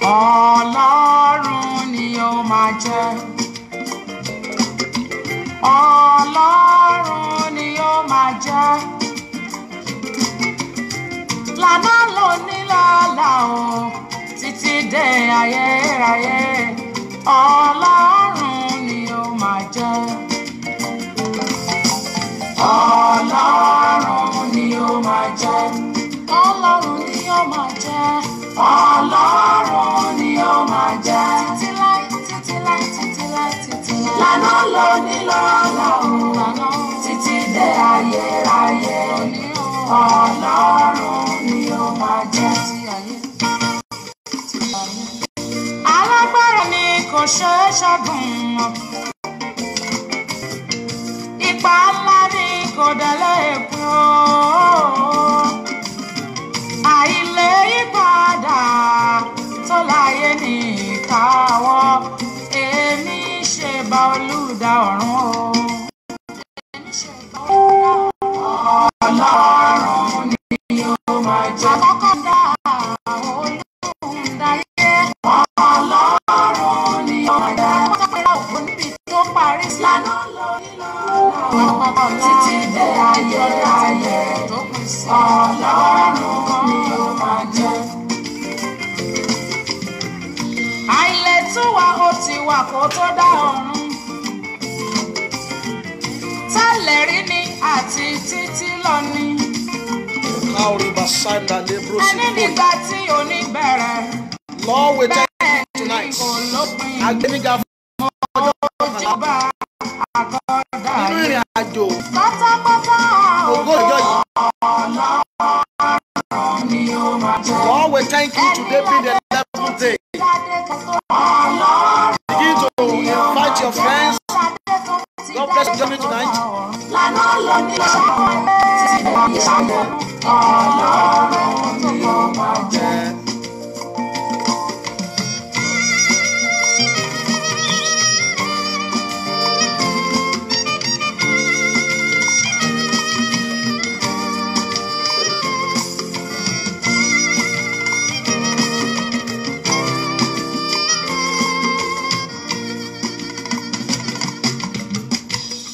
Ọlọ́run ni ó máa jẹ́. Ọlọ́run ni ó máa jẹ́. Lànà lónìí lọ́la o, títí dé ayérayé. Ọlọ́run ni ó máa jẹ́. Ọlọ́run ni ó máa jẹ́. Ọlọ́run ni ó máa jẹ́. Ọlọ́run ni ó máa jẹ́. Títí láí, títí láí, títí láí, títí láí. Lànà lónìí lọ́la o, títí dé ayérayé. Ọlọ́run ni ó máa jẹ́. Alágbára ni kò ṣeé ṣẹ́gun. Ipa ńlá ni kò délé èkó. Àìlè yípadà tó láyé ní ìkáwọ́. Èmi ṣe bá Olùdá ọ̀run o. Ọlọ́run ni ó máa jẹ́. Àkọ́kọ́ dá Olùdáyé. Ọlọ́run ni ó máa jẹ́. Wọ́n pè ra òkú níbi tó parí sí. Lánàá lórí lọ́la títí dé ayérayé. Ọlọ́run ni ó máa jẹ́. Àìlètúwà ó ti wà kó tó dá ọ̀run. Tẹ́lẹ̀ rí ni àti títí lọ ni. Ẹni nígbà tí òní bẹ̀rẹ̀. Lord, we thank you tonight. Ojúbà àkọ́dá Nínú ìrìn àjò pátápátá ògo ọjọ́ yìí. Ọlọ́run ni ó máa jẹ́. Lord, we thank you today being the 11th day. Begin to invite your friends. God bless you joining tonight. Lànà lónìí lọ́wọ́ títí dé ayérayé. Ọlọ́run ni ó máa jẹ́.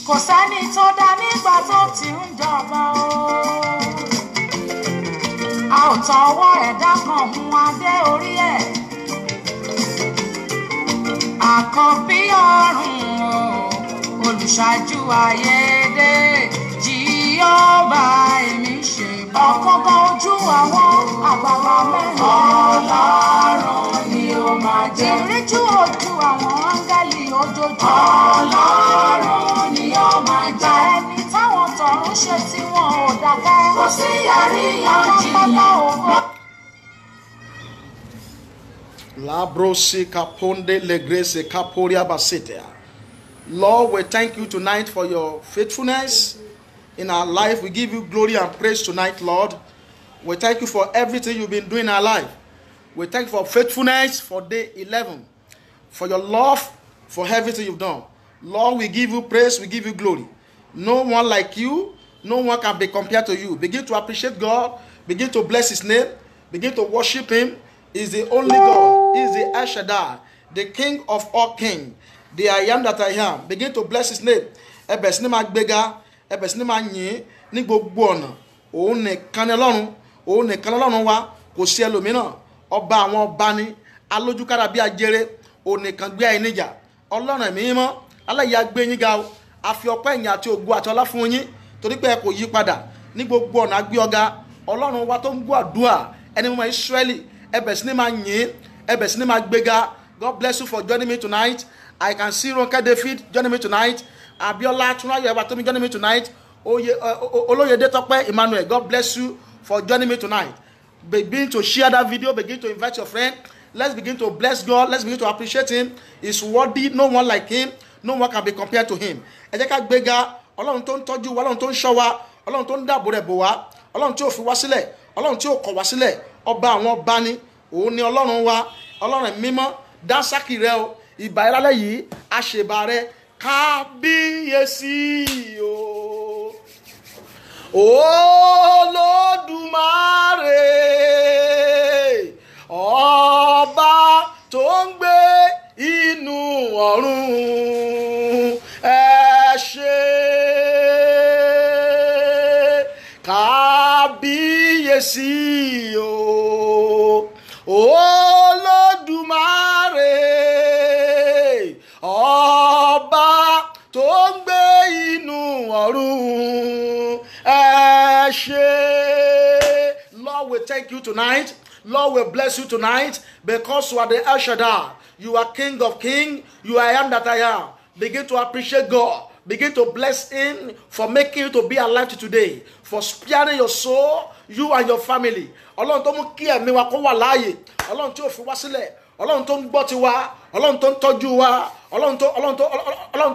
Kò sẹ́ni tó dá nígbà tó ti ń jọba o. A ò tọwọ́ ẹ̀dá kan hun adé orí ẹ̀. Àkọ́bí ọ̀run o, olùṣáájú ayédè. Jèhófà èmi ṣe bá. Ọ̀kọ̀ọ̀kan ojú àwọn àgbàgbà mẹ́rin. Ọlọ́run ni ó máa jẹ́. Ìríjú ojú àwọn áńgẹ́lì ojoojúmọ́. Ọlọ́run ni ó máa jẹ́. Ẹni táwọn tọ̀run ṣe tí wọn ò dákẹ́. Kò sí àríyànjiyàn. Labrosi kaponde legrese kaporia basetea. Lord, we thank you tonight for your faithfulness in our life. We give you glory and praise tonight, Lord. We thank you for everything you've been doing in our life. We thank you for faithfulness for day 11, for your love, for everything you've done. Lord, we give you praise, we give you glory. No one like you, no one can be compared to you. Begin to appreciate God, begin to bless his name, begin to worship him. He's the only God. He's the El Shaddai, the King of all kings, the I am that I am. Begin to bless his name. Ẹbẹ̀ sí ni máa gbéga, ẹbẹ̀ sí ni máa yìn ní gbogbo ọ̀nà. Òun nìkan ni Ọlọ́run, òun nìkan ni Ọlọ́run wa, kò sí ẹlòmíràn. Ọba àwọn ọba ni, alójúkára bí ajere, òun nìkan gbé ayé níjà. Ọlọ́run ẹ̀mí mímọ́, aláya gbé yín ga o. A fi ọpẹ́ ìyìn àti ògo àti ọlá fún yín, torí pé ẹ kò yí padà. Ní gbogbo ọ̀nà gbé ọ̀gá. Ọlọ́run wa tó ń gbọ́ àdúrà, ẹni mímọ́ Ísírẹ́lì, ẹbẹ̀ sí ni máa yìn, ẹbẹ̀ sí ni máa gbéga. God bless you for joining me tonight. I can see Ronke David joining me tonight. Abiola Tunayo Ebatomi joining me tonight. Oloyede Tope Emmanuel, God bless you for joining me tonight. Begin to share that video. Begin to invite your friend. Let's begin to bless God. Let's begin to appreciate him. He's worthy. No one like him. No one can be compared to him. Ẹ jẹ́ ká gbéga. Ọlọ́run tó ń tọ́jú wa, Ọlọ́run tó ń ṣọ́ wa, Ọlọ́run tó ń dáàbò rẹ̀ bò wá, Ọlọ́run tí ó fi wá sílẹ̀, Ọlọ́run tí ó kọ̀ wá sílẹ̀. Ọba àwọn ọba ni, òun ni Ọlọ́run wa, Ọlọ́run mímọ́, dáńsákì rẹ o. Ìbà ìrálẹ̀ yìí, àṣebà rẹ, kábíyèsí o. Olódùmarè, ọba kábíyèsí o Olódùmarè ọba tó ń gbé inú ọ̀run ẹ ṣé. Lord, we thank you tonight. Lord, we bless you tonight because you are the El Shaddai. You are King of Kings. You are I am that I am. Begin to appreciate God. Begin to bless Him for making you to be alive today, for sparing your soul, you and your family. Ọlọ́run tó mú kí ẹ̀mí wa kó wà láàyè, Ọlọ́run tí ó fi wá sílẹ̀, Ọlọ́run tó ń gbọ́ tiwa, Ọlọ́run tó ń tọ́jú wa, Ọlọ́run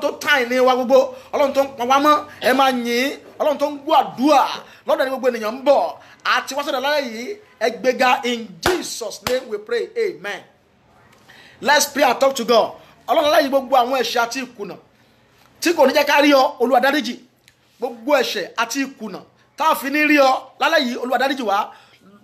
tó tàn ní wa gbogbo, Ọlọ́run tó ń pa wá mọ́, ẹ máa yìn, Ọlọ́run tó ń gbọ́ àdúrà, lọ́dọ̀ ní gbogbo ènìyàn ń bọ̀, àti wá sọ́dọ̀ láyé yìí, ẹ gbéga. In Jesus' name we pray, amen. Let's pray and talk to God. Ọlọ́run láyé gbogbo àwọn ẹ̀ṣẹ̀ àti ìkùnà tí kò ní jẹ́ ká rí ọ, Olúwa dáríjì. Gbogbo ẹ̀ṣẹ̀ àti ìkùnà tá a fi ní rí ọ lálẹ́ yìí, Olúwa dáríjì wá.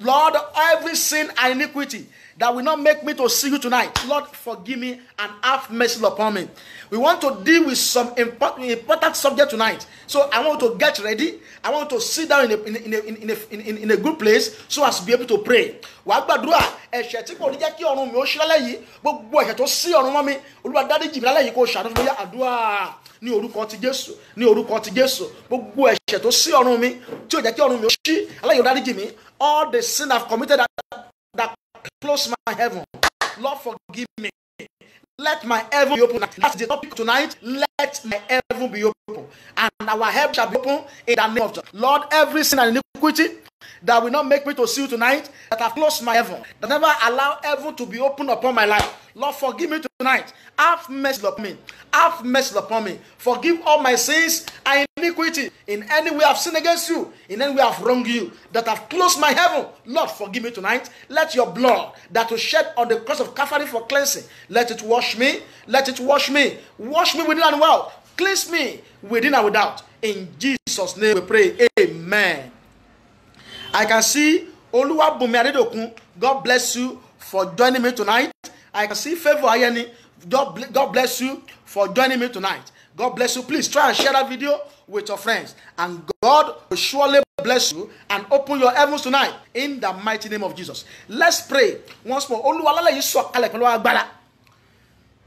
Lord, every sin and iniquity that will not make me to see you tonight, Lord, forgive me and have mercy upon me. We want to deal with some important subject tonight. So I want to get ready. I want to sit down in a good place so as to be able to pray. Wàá gbàdúrà ẹ̀ṣẹ̀ tí kò ní jẹ́ kí ọ̀run mi ó ṣí lálẹ́ yìí, gbogbo ẹ̀ṣẹ̀ tó sí ọ̀run mọ́ mi, Olúwa dáríjì mi lálẹ́ yìí kó ṣàánú fún mi. Àdúrà ní orúkọ ti Jésù, ní orúkọ ti Jésù. Gbogbo ẹ̀ṣẹ̀ tó sí ọ̀run mi tí ò jẹ́ kí ọ̀run mi ó ṣí, lálẹ́ yìí ó dáríjì mi. All the sin I've committed that close my heaven, Lord, forgive me. Let my heaven be open. That's the topic tonight. Let my heaven be open, and our heaven shall be open in the name of Jesus. Lord, every sin and iniquity that will not make me to see you tonight, that have closed my heaven, that never allow heaven to be open upon my life, Lord, forgive me tonight. Have mercy upon me. Have mercy upon me. Forgive all my sins and iniquity. In any way I've sinned against you, in any way I've wronged you, that have closed my heaven, Lord, forgive me tonight. Let your blood that was shed on the cross of Calvary for cleansing, let it wash me. Let it wash me. Wash me within and without. Cleanse me within and without. In Jesus' name we pray. Amen. I can see Oluwabunmi Adedokun. God bless you for joining me tonight. I can see Favor Ayeni. God bless you for joining me tonight. God bless you. Please try and share that video with your friends. And God will surely bless you and open your heavens tonight in the mighty name of Jesus. Let's pray once more. Olúwa lálẹ́ yìí sọ̀kalẹ̀ pẹ̀lú agbára.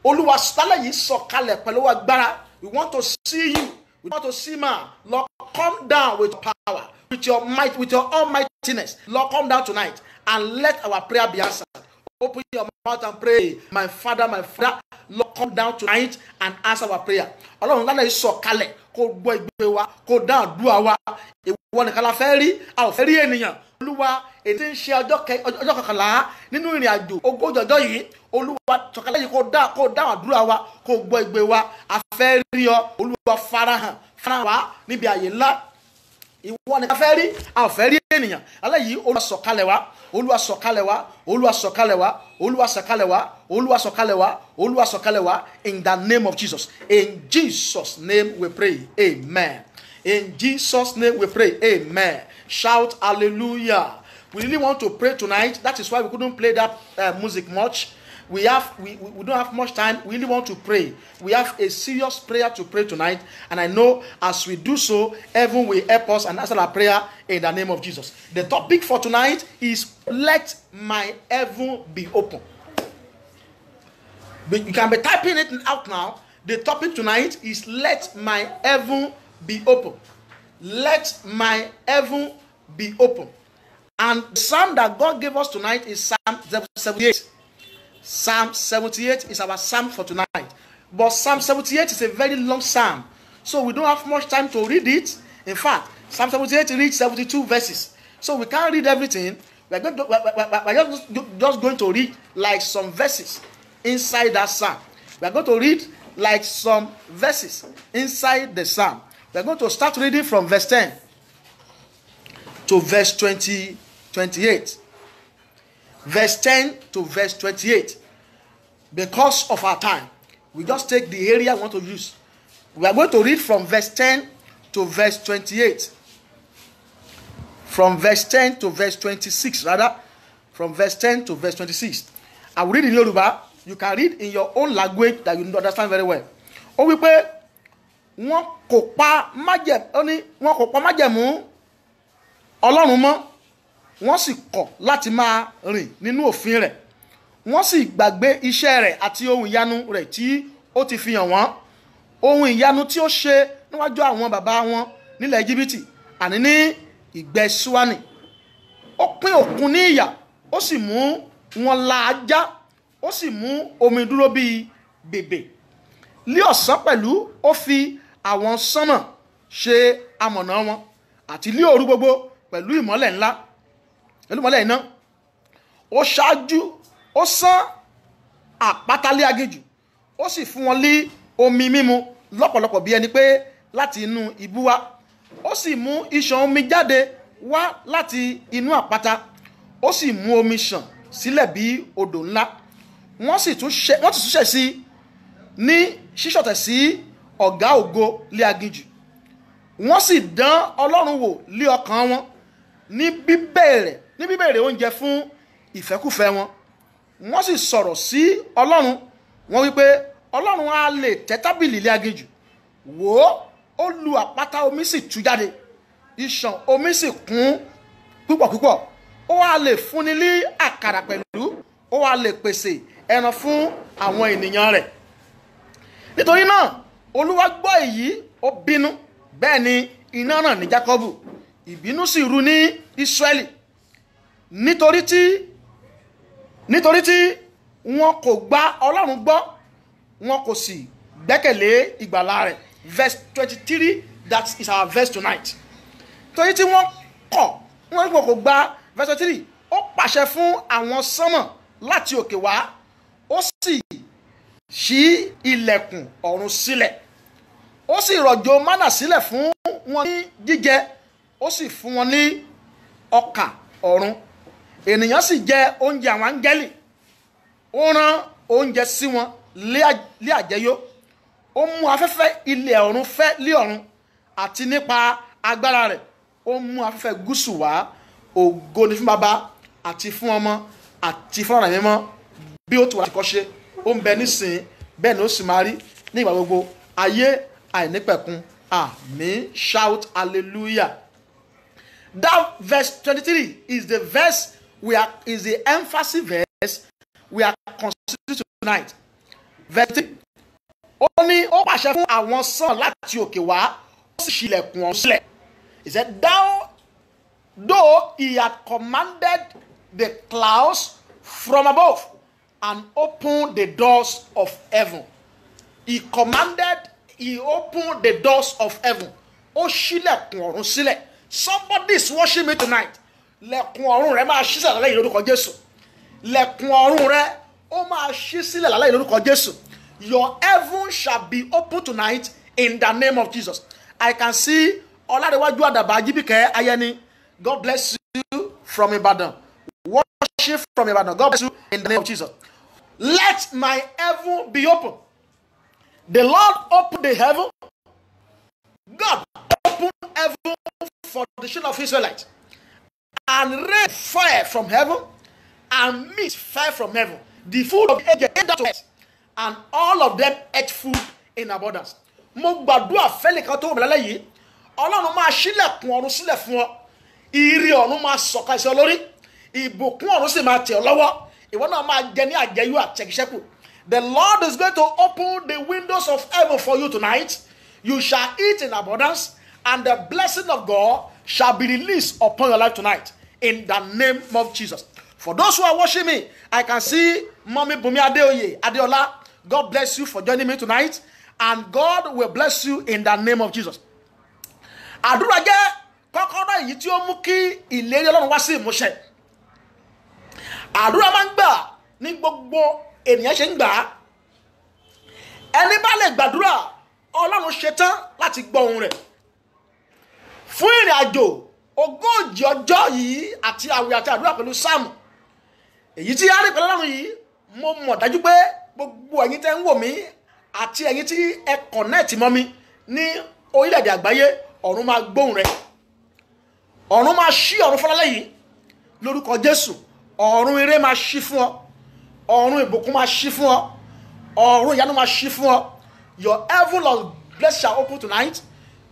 Olúwa lálẹ́ yìí sọ̀kalẹ̀ pẹ̀lú agbára. We want to see you. We want to see man. Lord, come down with power, with your might, with your almightiness. Lord, come down tonight and let our prayer be answered. Open your mouth and pray. My Father, Lord, come down tonight and answer our prayer. Ọlọ́run lálẹ́ yìí sọ̀kalẹ̀ kó gbọ́ ìgbé wa, kó dá àdúrà wa. Ìwọ nìkan la fẹ́ rí, a ò fẹ́ rí ènìyàn. Olúwa, ètí ń ṣe ọjọ́ kọkànlá nínú ìrìn àjò ogójì ọjọ́ yìí. Olúwa sọ̀kalẹ̀ yìí kó dá àdúrà wa, kó gbọ́ ìgbé wa. A fẹ́ rí ọ. Olúwa farahàn wá níbi àyè ńlá. Ìwọ nìkan fẹ́ rí, a ò fẹ́ rí ènìyàn. Alẹ́ yìí Olúwa sọ̀kalẹ̀ wá. Olúwa sọ̀kalẹ̀ wá, Olúwa sọ̀kalẹ̀ wá, Olúwa sọ̀kalẹ̀ wá, Olúwa sọ̀kalẹ̀ wá, Olúwa sọ̀kalẹ̀ wá, in the name of Jesus. In Jesus' name we pray. Amen. In Jesus' name we pray. Amen. Shout hallelujah. We really want to pray tonight. That is why we couldn't play that music much. We don't have much time. We really want to pray. We have a serious prayer to pray tonight. And I know as we do so, heaven will help us and answer our prayer in the name of Jesus. The topic for tonight is let my heaven be open. But you can be typing it out now. The topic tonight is let my heaven be open. Let my heaven be open. And the psalm that God gave us tonight is Psalm 78. Psalm 78 is our psalm for tonight. But Psalm 78 is a very long psalm. So we don't have much time to read it. In fact, Psalm 78 reads 72 verses. So we can't read everything. We're just going to read like some verses inside that psalm. We're going to read like some verses inside the psalm. We're going to start reading from verse 10 to verse 28. Verse 10 to verse 28. Because of our time, we just take the area we want to use. We are going to read from verse 10 to verse 28. From verse 10 to verse 26, rather. From verse 10 to verse 26. I will read in Yoruba. You can read in your own language that you understand very well. Ó wí pé wọ́n kò pa májẹ̀mú Ọlọ́run mọ́ wọ́n sì kọ̀ láti máa rìn nínú òfin rẹ̀. Wọ́n sì gbàgbé iṣẹ́ rẹ̀ àti ohun ìyanu rẹ̀ tí ó ti fi hàn wọ́n. Ohun ìyanu tí ó ṣe níwájú àwọn bàbá wọn nílẹ̀ Íjíbítì àní ní ìgbẹ́ Ṣúánì. Ó pín òkun ní ìyà, ó sì mú wọn la ajá, ó sì mú omi dúró bíi bèbè. Ní ọ̀sán pẹ̀lú ó fi àwọn sánmọ̀ ṣe amọ̀nà wọn, àti ní òru gbogbo pẹ̀lú ìmọ́lẹ̀ ńlá, pẹ̀lú ìmọ́lẹ̀ iná. Ó ṣáájú, ó sán àpáta lé aginjù, ó sì fún wọn ní omi mímu lọ́pọ̀lọpọ̀ bí ẹni pé láti inú ibú wá. Ó sì mú ìṣàn omi jáde wá láti inú àpáta, ó sì mú omi ṣàn sílẹ̀ bí odò ńlá. Wọ́n sì tún ṣẹ̀ sí ní ṣíṣọ̀tẹ̀ sí ọ̀gá ògo lé aginjù. Wọ́n sì dán Ọlọ́run wò lé ọkàn wọn ní bíbèrè oúnjẹ fún ìfẹ́kùfẹ́ wọn. Wọ́n sì sọ̀rọ̀ sí Ọlọ́run, wọ́n wí pé Ọlọ́run á lè tẹ́ tábìlì lé aginjù. Wò ó lu àpáta, omi sì tú jáde, ìṣàn omi sì kún púpọ̀ púpọ̀. Ó wá lè fúnni ní àkàrà pẹ̀lú, ó wá lè pèsè ẹran fún àwọn ènìyàn rẹ̀. Nítorí náà Olúwa gbọ́ èyí, ó bínú, bẹ́ẹ̀ ni iná ràn ní Jákọ́bù, ìbínú sì ru ní Ísírẹ́lì. Nítorí tí wọn kò gba Ọlọ́run gbọ́, wọn kò sì gbẹ́kẹ̀lé ìgbàlà rẹ̀. Verse 23, that is our verse tonight. Torí tí wọ́n kò gba verse 23, ó pàṣẹ fún àwọn sánmọ̀ láti òkè wá, ó sì ṣí ilẹ̀kùn ọ̀run sílẹ̀, ó sì rọ̀jò mánà sílẹ̀ fún wọn ní jíjẹ, ó sì fún wọn ní ọkà ọ̀run. Ènìyàn sì jẹ oúnjẹ àwọn áńgẹ́lì, ó rán oúnjẹ sí wọn lé àjẹyó. Ó mú afẹ́fẹ́ ilẹ̀ ọ̀run fẹ́ lé ọ̀run, àti nípa agbára rẹ̀ ó mú afẹ́fẹ́ gúúsù wá. Ògo ni fún Baba àti fún Ọmọ àti fún Ẹ̀mí Mímọ́, bí ó ti wà láti kọ́ṣe, ó ń bẹ nísìn, bẹ́ẹ̀ ni ó sì máa rí ní ìgbà gbogbo, ayé àìnípẹ̀kun. Àmín. Shout hallelujah. That verse 23 is the verse is the emphasis verse we are considering tonight. Verse 3. Ó ní ó pàṣẹ fún àwọn sàn láti òkè wá, ó sì ṣílẹ̀kùn ọ̀run sílẹ̀. He said, though he had commanded the clouds from above and opened the doors of heaven. He opened the doors of heaven. Ó ṣílẹ̀kùn ọ̀run sílẹ̀. Somebody is watching me tonight. Lẹ̀kùn ọ̀run rẹ máa ṣí sílẹ̀ lálẹ́ yìí lórúkọ Jésù. Lẹ̀kùn ọ̀run rẹ ó máa ṣí sílẹ̀ lálẹ́ yìí lórúkọ Jésù. Your heaven shall be open tonight in the name of Jesus. I can see Ọládéwájú Àdàbà Ajíbíkẹ́ Ayẹni. God bless you from Ibadan. Worship from Ibadan. God bless you in the name of Jesus. Let my heaven be open. The Lord opened the heaven. God opened heaven for the children of Israelites, and rain fire from heaven, and meat fell from heaven. The food of the angel came down to earth, and all of them ate food in abundance. Mo gbàdúrà fẹ́lẹ̀ kan tó wọ̀ lálẹ́ yìí, Ọlọ́run máa ṣílẹ̀kùn ọ̀run sílẹ̀ fún ọ. Ire ọ̀run máa sọ̀ka sí ọ lórí. Ìbùkún ọ̀run sì máa tẹ̀ ọ́ lọ́wọ́. Ìwọ náà máa jẹ ní àjẹyó àtẹ̀kíṣẹ́kù. The Lord is going to open the windows of heaven for you tonight. You shall eat in abundance, and the blessing of God shall be released upon your life tonight in the name of Jesus. For those who are watching me, I can see Mommy Bumi Adeola. God bless you for joining me tonight, and God will bless you in the name of Jesus. Àdúrà jẹ́ kọ́kọ́rọ́ èyí tí ó mú kí ìlérí Ọlọ́run wá sí ìmúṣẹ. Àdúrà máa ń gbà ní gbogbo ènìyàn ṣe ń gbà á. Ẹni bá lè gbàdúrà, Ọlọ́run ṣetán láti gbọ́ ohùn rẹ̀. Fún ìrìn àjò ogójì ọjọ́ yìí àti àwẹ̀ àti àdúrà pẹ̀lú sáàmù, èyí tí a rí pẹ̀lú Ọlọ́run yìí, mo mọ̀ dájú pé gbogbo ẹ̀yin tẹ́ ń wò mí àti ẹ̀yin tí ẹ connect mọ́ mi ní orílẹ̀-èdè àgbáyé, ọ̀run máa gbóhùn rẹ̀. Ọ̀run máa ṣí ọ̀run fọlálẹ́ yìí lórúkọ Jésù. Ọ̀run ire máa ṣí fún ọ. Ọ̀run ìbùkún máa ṣí fún ọ. Ọ̀run ìyanu máa ṣí fún ọ. Your heaven of blessing shall open tonight.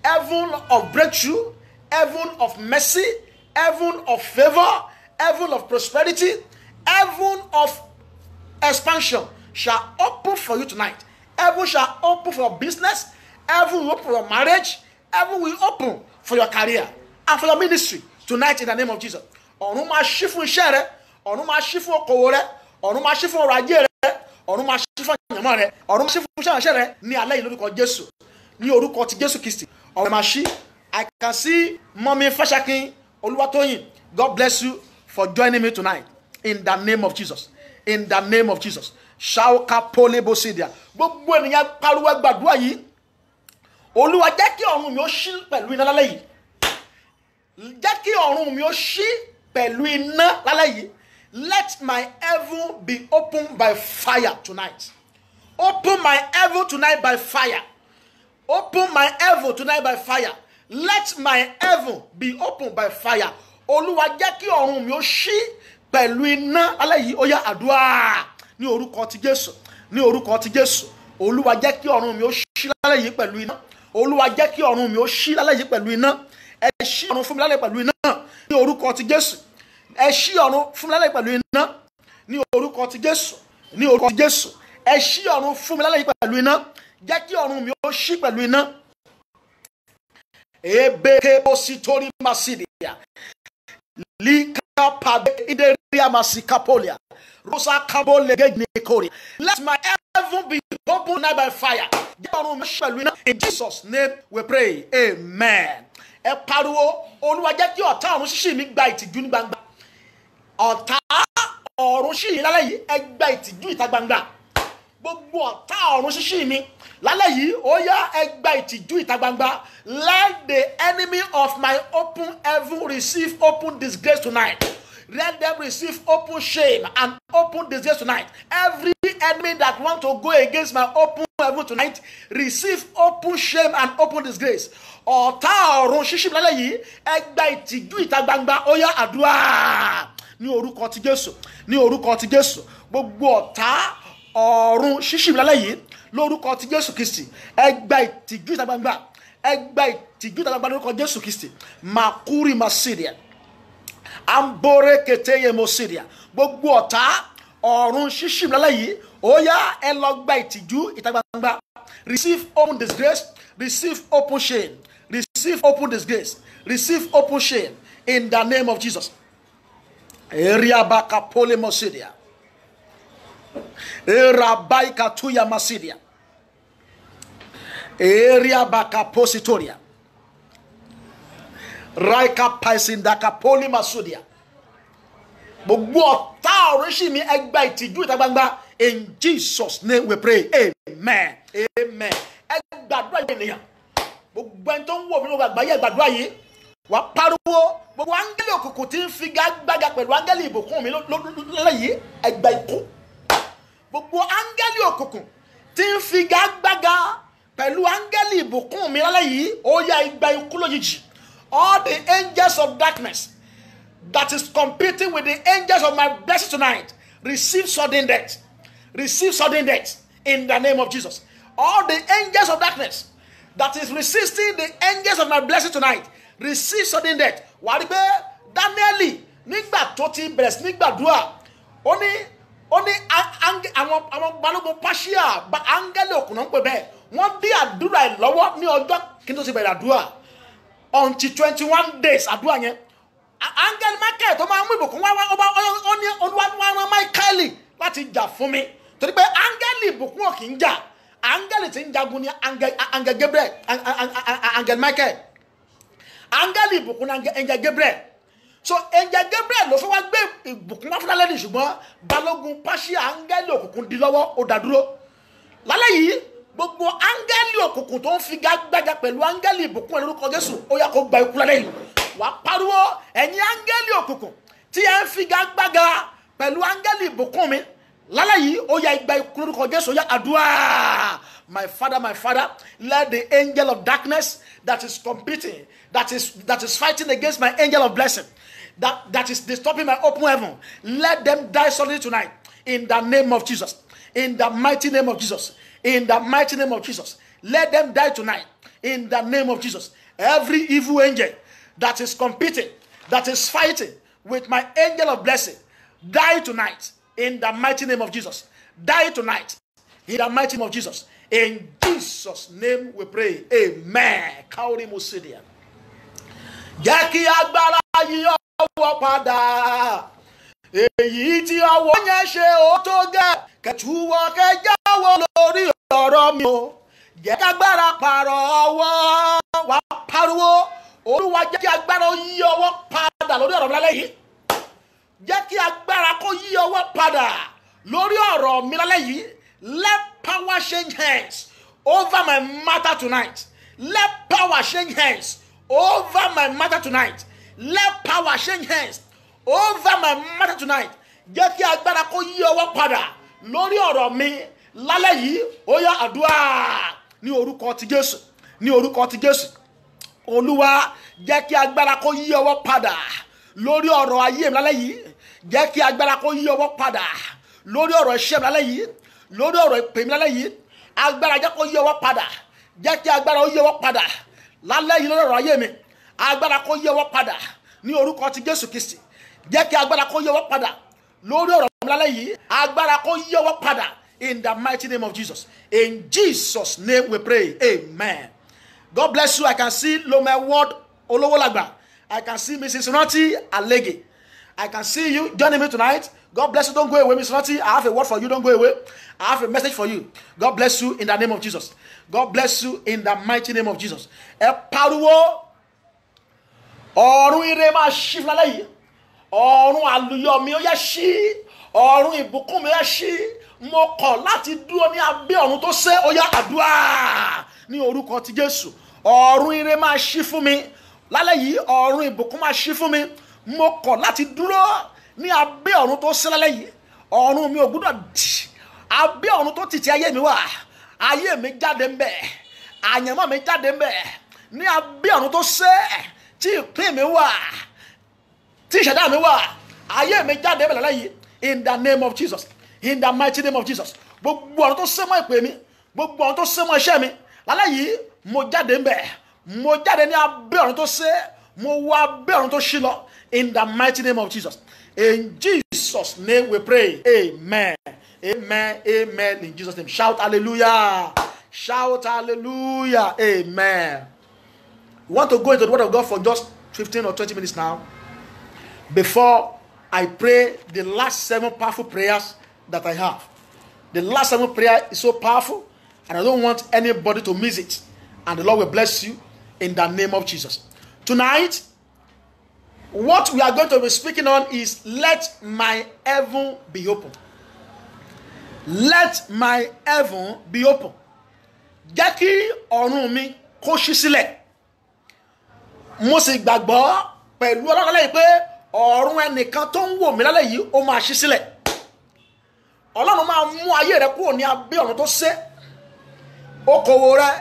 Heaven of breakthrough, heaven of mercy, heaven of favor, heaven of prosperity, heaven of expansion shall open for you tonight. Heaven shall open for your business. Heaven will open for your marriage. Heaven will open for your career and for your ministry tonight in the name of Jesus. Ọ̀run máa ṣí fún iṣẹ́ rẹ, ọ̀run máa ṣí fún okòwò rẹ, ọ̀run máa ṣí fún ọrọ̀ ajé rẹ, ọ̀run máa ṣí fún ìyàmọ́ rẹ, ọ̀run máa ṣí fún iṣẹ́ rẹ ní alẹ́ yìí lórúkọ Jésù, ní orúkọ ti Jésù Kristi. Ọ̀run máa ṣí. I can see Mommy Fashakin Oluwatoyin. God bless you for joining me tonight in the name of Jesus. In the name of Jesus. Shauka pole bosidia. Gbogbo ènìyàn pariwo gbàdúrà yìí. Olúwa jẹ́ kí ọ̀run mi ó ṣí pẹ̀lú iná lálẹ́ yìí. Jẹ́ kí ọ̀run mi ó ṣí pẹ̀lú iná lálẹ́ yìí. Let my heaven be opened by fire tonight. Open my heaven tonight by fire. Open my heaven tonight by fire. Let my heaven be opened by fire. Olúwa jẹ́ kí ọ̀run mi ó ṣí pẹ̀lú iná lálẹ́ yìí. Ó yá àdúrà ní orúkọ ti Jésù. Ní orúkọ ti Jésù. Olúwa jẹ́ kí ọ̀run mi ó ṣí lálẹ́ yìí pẹ̀lú iná. Olúwa jẹ́ kí ọ̀run mi ó ṣí lálẹ́ yìí pẹ̀lú iná. Ẹ ṣí ọ̀run fún mi lálẹ́ pẹ̀lú iná. Ní orúkọ ti Jésù. Ẹ ṣí ọ̀run fún mi lálẹ́ pẹ̀lú iná. Ní orúkọ ti Jésù. Ní orúkọ ti Jésù. Ẹ ṣí ọ̀run fún mi lálẹ́ yìí pẹ̀lú iná. Jẹ́ kí ọ̀run mi ó ṣí pẹ̀lú iná. Ebeke positori masidia. Lika pade ideria masikapolia. Rosa kabole gegnikoria. Let my heaven be opened now by fire. In Jesus' name we pray. Amen. Ẹ pariwo, Olúwa jẹ́ kí ọ̀tá ọ̀run ṣíṣí mi gba ìtìjú ní gbangba. Ọ̀tá ọ̀run ṣíṣí lálẹ́ yìí ẹ gba ìtìjú ìta gbangba. Gbogbo ọ̀tá ọ̀run ṣíṣí mi lálẹ́ yìí ó yá ẹ gba ìtìjú ìta gbangba. Let the enemy of my open heaven receive open disgrace tonight. Let them receive open shame and open disgrace tonight. Every enemy that want to go against my open heaven tonight, receive open shame and open disgrace. Ọ̀tá ọ̀run ṣíṣí lálẹ́ yìí ẹ gba ìtìjú ìta gbangba. Ó yá àdúrà ní orúkọ ti Jésù. Ní orúkọ ti Jésù. Gbogbo ọ̀tá ọ̀run ṣíṣí lálẹ́ yìí lórúkọ ti Jésù Kristi ẹ gba ìtìjú ìta gbangba. Ẹ gba ìtìjú ìta gbangba lórúkọ Jésù Kristi. Makuri masidia. Ambore keteye mosidia. Gbogbo ọ̀tá ọ̀run ṣíṣí lálẹ́ yìí ó yá ẹ lọ gba ìtìjú ìta gbangba. Receive open disgrace. Receive open shame. Receive open disgrace. Receive open shame in the name of Jesus. Eria baka pole mosidia. Erabai katuya masidia. Eria baka positoria. Raika paisindaka poli masudia. Gbogbo ọ̀tá ọ̀run ṣí mi ẹ gba ìtìjú ìta gbangba. In Jesus' name we pray. Amen. Amen. Ẹ gbàdúrà yìí nìyàn. Gbogbo ẹni tó ń wò mí lórí àgbáyé gbàdúrà yìí. Wà pariwo. Gbogbo áńgẹ́lì òkùnkùn tí ń figagbága pẹ̀lú áńgẹ́lì ìbùkún mi lọ́lẹ́ yìí ẹ gba ikú. Gbogbo áńgẹ́lì òkùnkùn tí ń figagbága pẹ̀lú áńgẹ́lì ìbùkún mi lọ́lẹ́ yìí ó yá ẹ gba ikú lójijì. All the angels of darkness that is competing with the angels of my blessing tonight, receive sudden death. Receive sudden death in the name of Jesus. All the angels of darkness that is resisting the angels of my blessing tonight, receive sudden death. Wà á rí pé Daniel nígbà tó ti bẹ̀rẹ̀ sí ní gbàdúrà, ó ní àwọn balógun Persia áńgẹ́lì òkùnkùn náà ń pè bẹ́ẹ̀. Wọ́n dí àdúrà ẹ̀ lọ́wọ́ ní ọjọ́ kí n tó ti bẹ̀rẹ̀ àdúrà. Until 21 days àdúrà yẹn. Áńgẹ́lì Michael tó máa ń mú ìbùkún wá ó ní olúwa Michael láti jà fún mi. Torí pé áńgẹ́lì ìbùkún ò kì í jà. Áńgẹ́lì tí ń jagun ní áńgẹ́lì Gabriel, áńgẹ́lì Michael. Áńgẹ́lì ìbùkún ní áńgẹ́lì Gabriel. So áńgẹ́lì Gabriel ló fẹ́ wá gbé ìbùkún wá fún lálẹ́ ní ṣùgbọ́n balógun Persia áńgẹ́lì òkùnkùn di lọ́wọ́ ó dá dúró. Lálẹ́ yìí gbogbo áńgẹ́lì òkùnkùn tó ń figagbága pẹ̀lú áńgẹ́lì ìbùkún ẹ̀ lórúkọ Jésù ó yá kó gba ikú lálẹ́ yìí. Wà á pariwo ẹ̀yin áńgẹ́lì òkùnkùn tí ẹ ń figagbága pẹ̀lú áńgẹ́lì ìbùkún mi lálẹ́ yìí ó yá gba ikú lórúkọ Jésù ó yá àdúrà. My Father, let the angel of darkness that is competing, that is fighting against my angel of blessing, that is disturbing my open heaven, let them die suddenly tonight in the name of Jesus. In the mighty name of Jesus. In the mighty name of Jesus. Let them die tonight. In the name of Jesus. Every evil angel that is competing, that is fighting with my angel of blessing. Die tonight in the mighty name of Jesus. Die tonight in the mighty name of Jesus. In Jesus' name we pray. Amen. Kaori Musidia. Jẹ́ kí agbára yí ọwọ́ padà. Èyí tí ọwọ́ yẹn ṣe ó tó gẹ́. Kẹ̀tùwọ́ kẹjáwọ́ lórí ọ̀rọ̀ mi o. Jẹ́ kí agbára pààrọ̀ ọwọ́ wa pariwo. Olúwa jẹ́ kí agbára yí ọwọ́ padà lórí ọ̀rọ̀ mi lálẹ́ yìí. Jẹ́ kí agbára kó yí ọwọ́ padà lórí ọ̀rọ̀ mi lálẹ́ yìí. Let power change hands over my matter tonight. Let power change hands over my matter tonight. Let power change hands over my matter tonight. Jẹ́ kí agbára kó yí ọwọ́ padà lórí ọ̀rọ̀ mi lálẹ́ yìí. Ó yá àdúrà ní orúkọ ti Jésù. Ní orúkọ ti Jésù. Olúwa jẹ́ kí agbára kó yí ọwọ́ padà lórí ọ̀rọ̀ ayé mi lálẹ́ yìí. Jẹ́ kí agbára kó yí ọwọ́ padà lórí ọ̀rọ̀ iṣẹ́ mi lálẹ́ yìí. Lórí ọ̀rọ̀ ìpè mi lálẹ́ yìí. Agbára jẹ́ kó yí ọwọ́ padà. Jẹ́ kí agbára ó yí ọwọ́ padà lálẹ́ yìí lórí ọ̀rọ̀ ayé mi. Agbára kó yí ọwọ́ padà ní orúkọ ti Jésù Kristi. Jẹ́ kí agbára kó yí ọwọ́ padà lórí ọ̀rọ̀ mi lálẹ́ yìí. Agbára kó yí ọwọ́ padà in the mighty name of Jesus. In Jesus' name we pray. Amen. God bless you. I can see Lome Ward Olowolagba. I can see Mrs. Ranti Alege. I can see you joining me tonight. God bless you. Don't go away, Mrs. Ranti. I have a word for you. Don't go away. I have a message for you. God bless you in the name of Jesus. God bless you in the mighty name of Jesus. Ẹ pariwo ọ̀run ire máa ṣí lálẹ́ yìí. Ọ̀run àlùyọ mi ó yá ṣí. Ọ̀run ìbùkún mi ó yá ṣí. Mo kọ̀ láti dúró ní abẹ́ ọ̀run tó ṣe ó yá àdúrà ní orúkọ ti Jésù. Ọ̀run ire máa ṣí fún mi lálẹ́ yìí. Ọ̀run ìbùkún máa ṣí fún mi. Mo kọ̀ láti dúró ní abẹ́ ọ̀run tó ṣe lálẹ́ yìí. Ọ̀run mi ò gbọ́dọ̀ dì. Abẹ́ ọ̀run tó tìtì ayé mi wà. Ayé mi jáde ń bẹ̀. Àyànmọ́ mi jáde ń bẹ̀. Ní abẹ́ ọ̀run tó ṣe tí ìpín mi wà. Tí ìṣẹ̀dá mi wà. Ayé mi jáde ń bẹ̀ lálẹ́ yìí. In the name of Jesus. In the mighty name of Jesus. Gbogbo ọ̀run tó ṣe mọ́ ìpè mi. Gbogbo ọ̀run tó ṣe mọ́ iṣẹ́ mi. Lálẹ́ yìí mo jáde ń bẹ̀. Mo jáde ní abẹ́ ọ̀run tó ṣe. Mo wọ abẹ́ ọ̀run tó ṣí lọ. In the mighty name of Jesus. In Jesus' name we pray. Amen. Amen. Amen. In Jesus' name. Shout hallelujah. Shout hallelujah. Amen. We want to go into the word of God for just 15 or 20 minutes now. Before I pray the last 7 powerful prayers that I have. The last 7 prayer is so powerful and I don't want anybody to miss it. And the Lord will bless you in the name of Jesus. Tonight, what we are going to be speaking on is let my heaven be open. Let my heaven be open. Jẹ́ kí ọ̀run mi kó ṣí sílẹ̀. Mo sì gbàgbọ́ pẹ̀lú Ọlọ́run lẹ́yìn pé ọ̀run ẹnìkan tó ń wò mí lálẹ́ yìí ó máa ṣí sílẹ̀. Ọlọ́run máa mú ayé rẹ kúrò ní abẹ́ ọ̀run tó ṣe. Okòwò rẹ,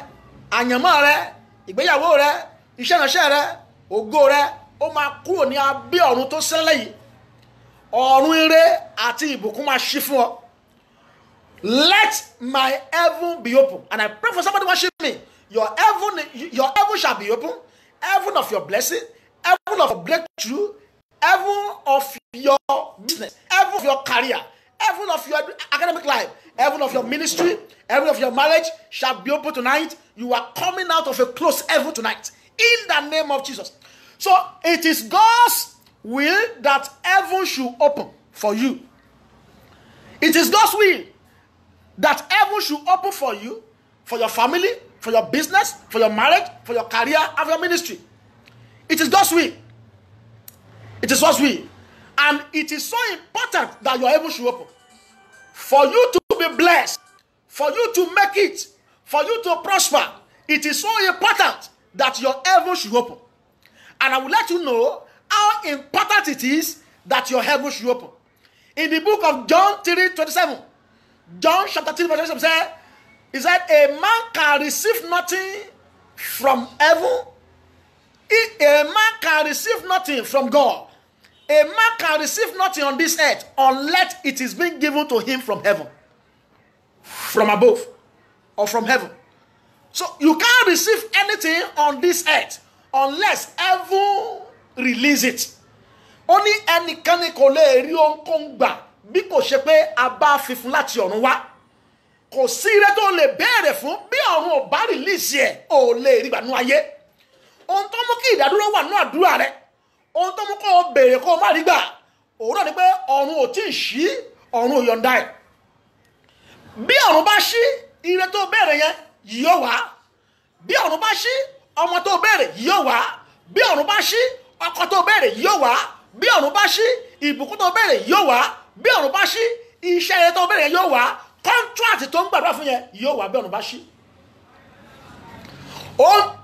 àyànmọ́ rẹ, ìgbéyàwó rẹ, iṣẹ́ ìránṣẹ́ rẹ, ògo rẹ, ó máa kúrò ní abẹ́ ọ̀run tó ṣe lẹ́yìn. Ọ̀run ire àti ìbùkún máa ṣí fún ọ. Let my heaven be open. And I pray for somebody watching me. Your heaven shall be open. Heaven of your blessing, heaven of your breakthrough, heaven of your business, heaven of your career, heaven of your academic life, heaven of your ministry, heaven of your marriage shall be open tonight. You are coming out of a closed heaven tonight. In the name of Jesus. So it is God's will that heaven should open for you. It is God's will that heaven should open for you, for your family, for your business, for your marriage, for your career, and for your ministry. It is God's will. It is God's will. And it is so important that your heaven should open. For you to be blessed, for you to make it, for you to prosper, it is so important that your heaven should open. And I will let you know how important it is that your heaven should open. In the book of John 3:27, John chapter 3 verse 27 he said, a man can receive nothing from heaven. A man can receive nothing from God. A man can receive nothing on this earth unless it is being given to him from heaven. From above. Or from heaven. So you can't receive anything on this earth unless heaven release it. ó ní ẹnikẹ́ni kò lè rí ohunkóhun gbà bí kò ṣe pé a bá fi fún láti ọ̀run wá. Kò sí ire tó lè béèrè fún bí ọ̀run ò bá rìlíìsì ẹ̀ ò lè rí gbà nú ayé. Ohun tó mú kí ìdádúró wà nú àdúrà rẹ, ohun tó mú kó o béèrè kó o má rí gbà, òun náà ni pé ọ̀run ò tí ì ṣí, ọ̀run ò yọ̀ǹda ẹ̀. Bí ọ̀run bá ṣí, ire tó béèrè yẹn yóò wá. Bí ọ̀run bá ṣí, ọmọ tó béèrè yóò wá. Bí ọ̀run bá ṣí, ọkọ tó béèrè yóò wá. Bí ọ̀run bá ṣí, ìbùkún tó béèrè yóò wá. Bí ọ̀run bá ṣí, iṣẹ́ rere tó béèrè yóò wá. Contract tó ń gbàdúrà fún yẹn yóò wá bí ọ̀run bá ṣí.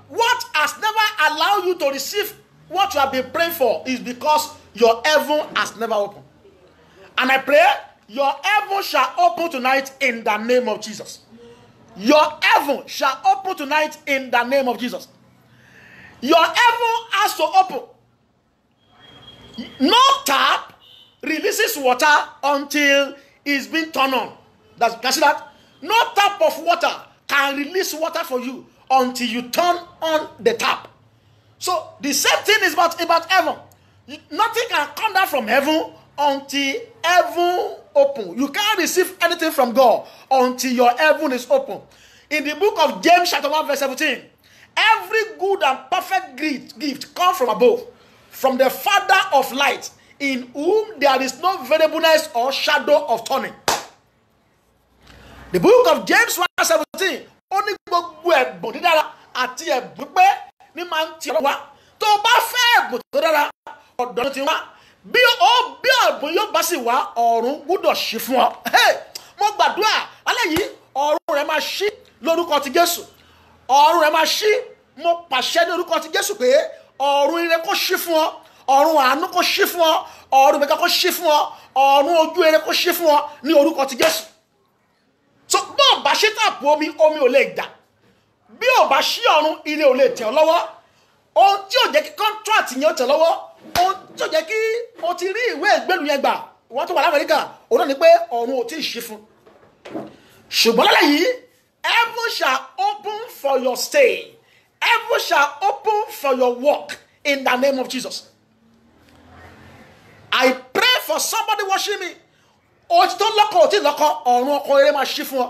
What has never allowed you to receive what you have been praying for is because your heaven has never opened. And I pray your heaven shall open tonight in the name of Jesus. Your heaven shall open tonight in the name of Jesus. Your heaven has to open. No tap releases water until it's been turned on. Can you see that? No tap of water can release water for you until you turn on the tap. So the same thing is about heaven. Nothing can come down from heaven until heaven open. You can't receive anything from God until your heaven is open. In the book of James chapter 1 verse 17, every good and perfect gift comes from above, from the Father of light, in whom there is no variableness or shadow of turning. The book of James 1:17, only gbogbo ẹ̀bùn dídára àti ẹ̀bùn pé ní máa ń ti ọ̀rọ̀ wá. Tó bá fẹ́ ẹ̀bùn tó dára, ọ̀dọ̀ ló ti wá. Bí ẹ̀bùn yóò bá sì wá, ọ̀run gbọ́dọ̀ ṣí fún ọ. Mo gbàdúrà alẹ́ yìí, ọ̀run rẹ̀ máa ṣí lórúkọ ti Jésù. Ọ̀run rẹ̀ máa ṣí. Mo pàṣẹ ní orúkọ ti Jésù pé ọ̀run ire kó ṣí fún ọ. Ọ̀run àánú kó ṣí fún ọ. Ọ̀run ìgbéga kó ṣí fún ọ. Ọ̀run ojú ire kó ṣí fún ọ ní orúkọ ti Jésù. So bó o bá ṣí tàpù omi ò lè gbà. Bí o bá ṣí ọ̀run, ire ò lè tẹ̀ ọ́ lọ́wọ́. Ohun tí ò jẹ́ kí contract yẹn ó tẹ̀ lọ́wọ́, ohun tí ò jẹ́ kí o ti rí ìwé ìgbélú yẹn gbà, wọ́n tó wà l'Amẹ́ríkà, òun náà ni pé ọ̀run ò tí ì ṣí fún. Ṣùgbọ́n lálẹ́ yìí, heaven shall open for your stay. Heaven shall open for your work in the name of Jesus. I pray for somebody watching me. Òtí tó lọ́kọ òtí lọ́kọ, ọ̀run ọkọ eré máa ṣí fún ọ.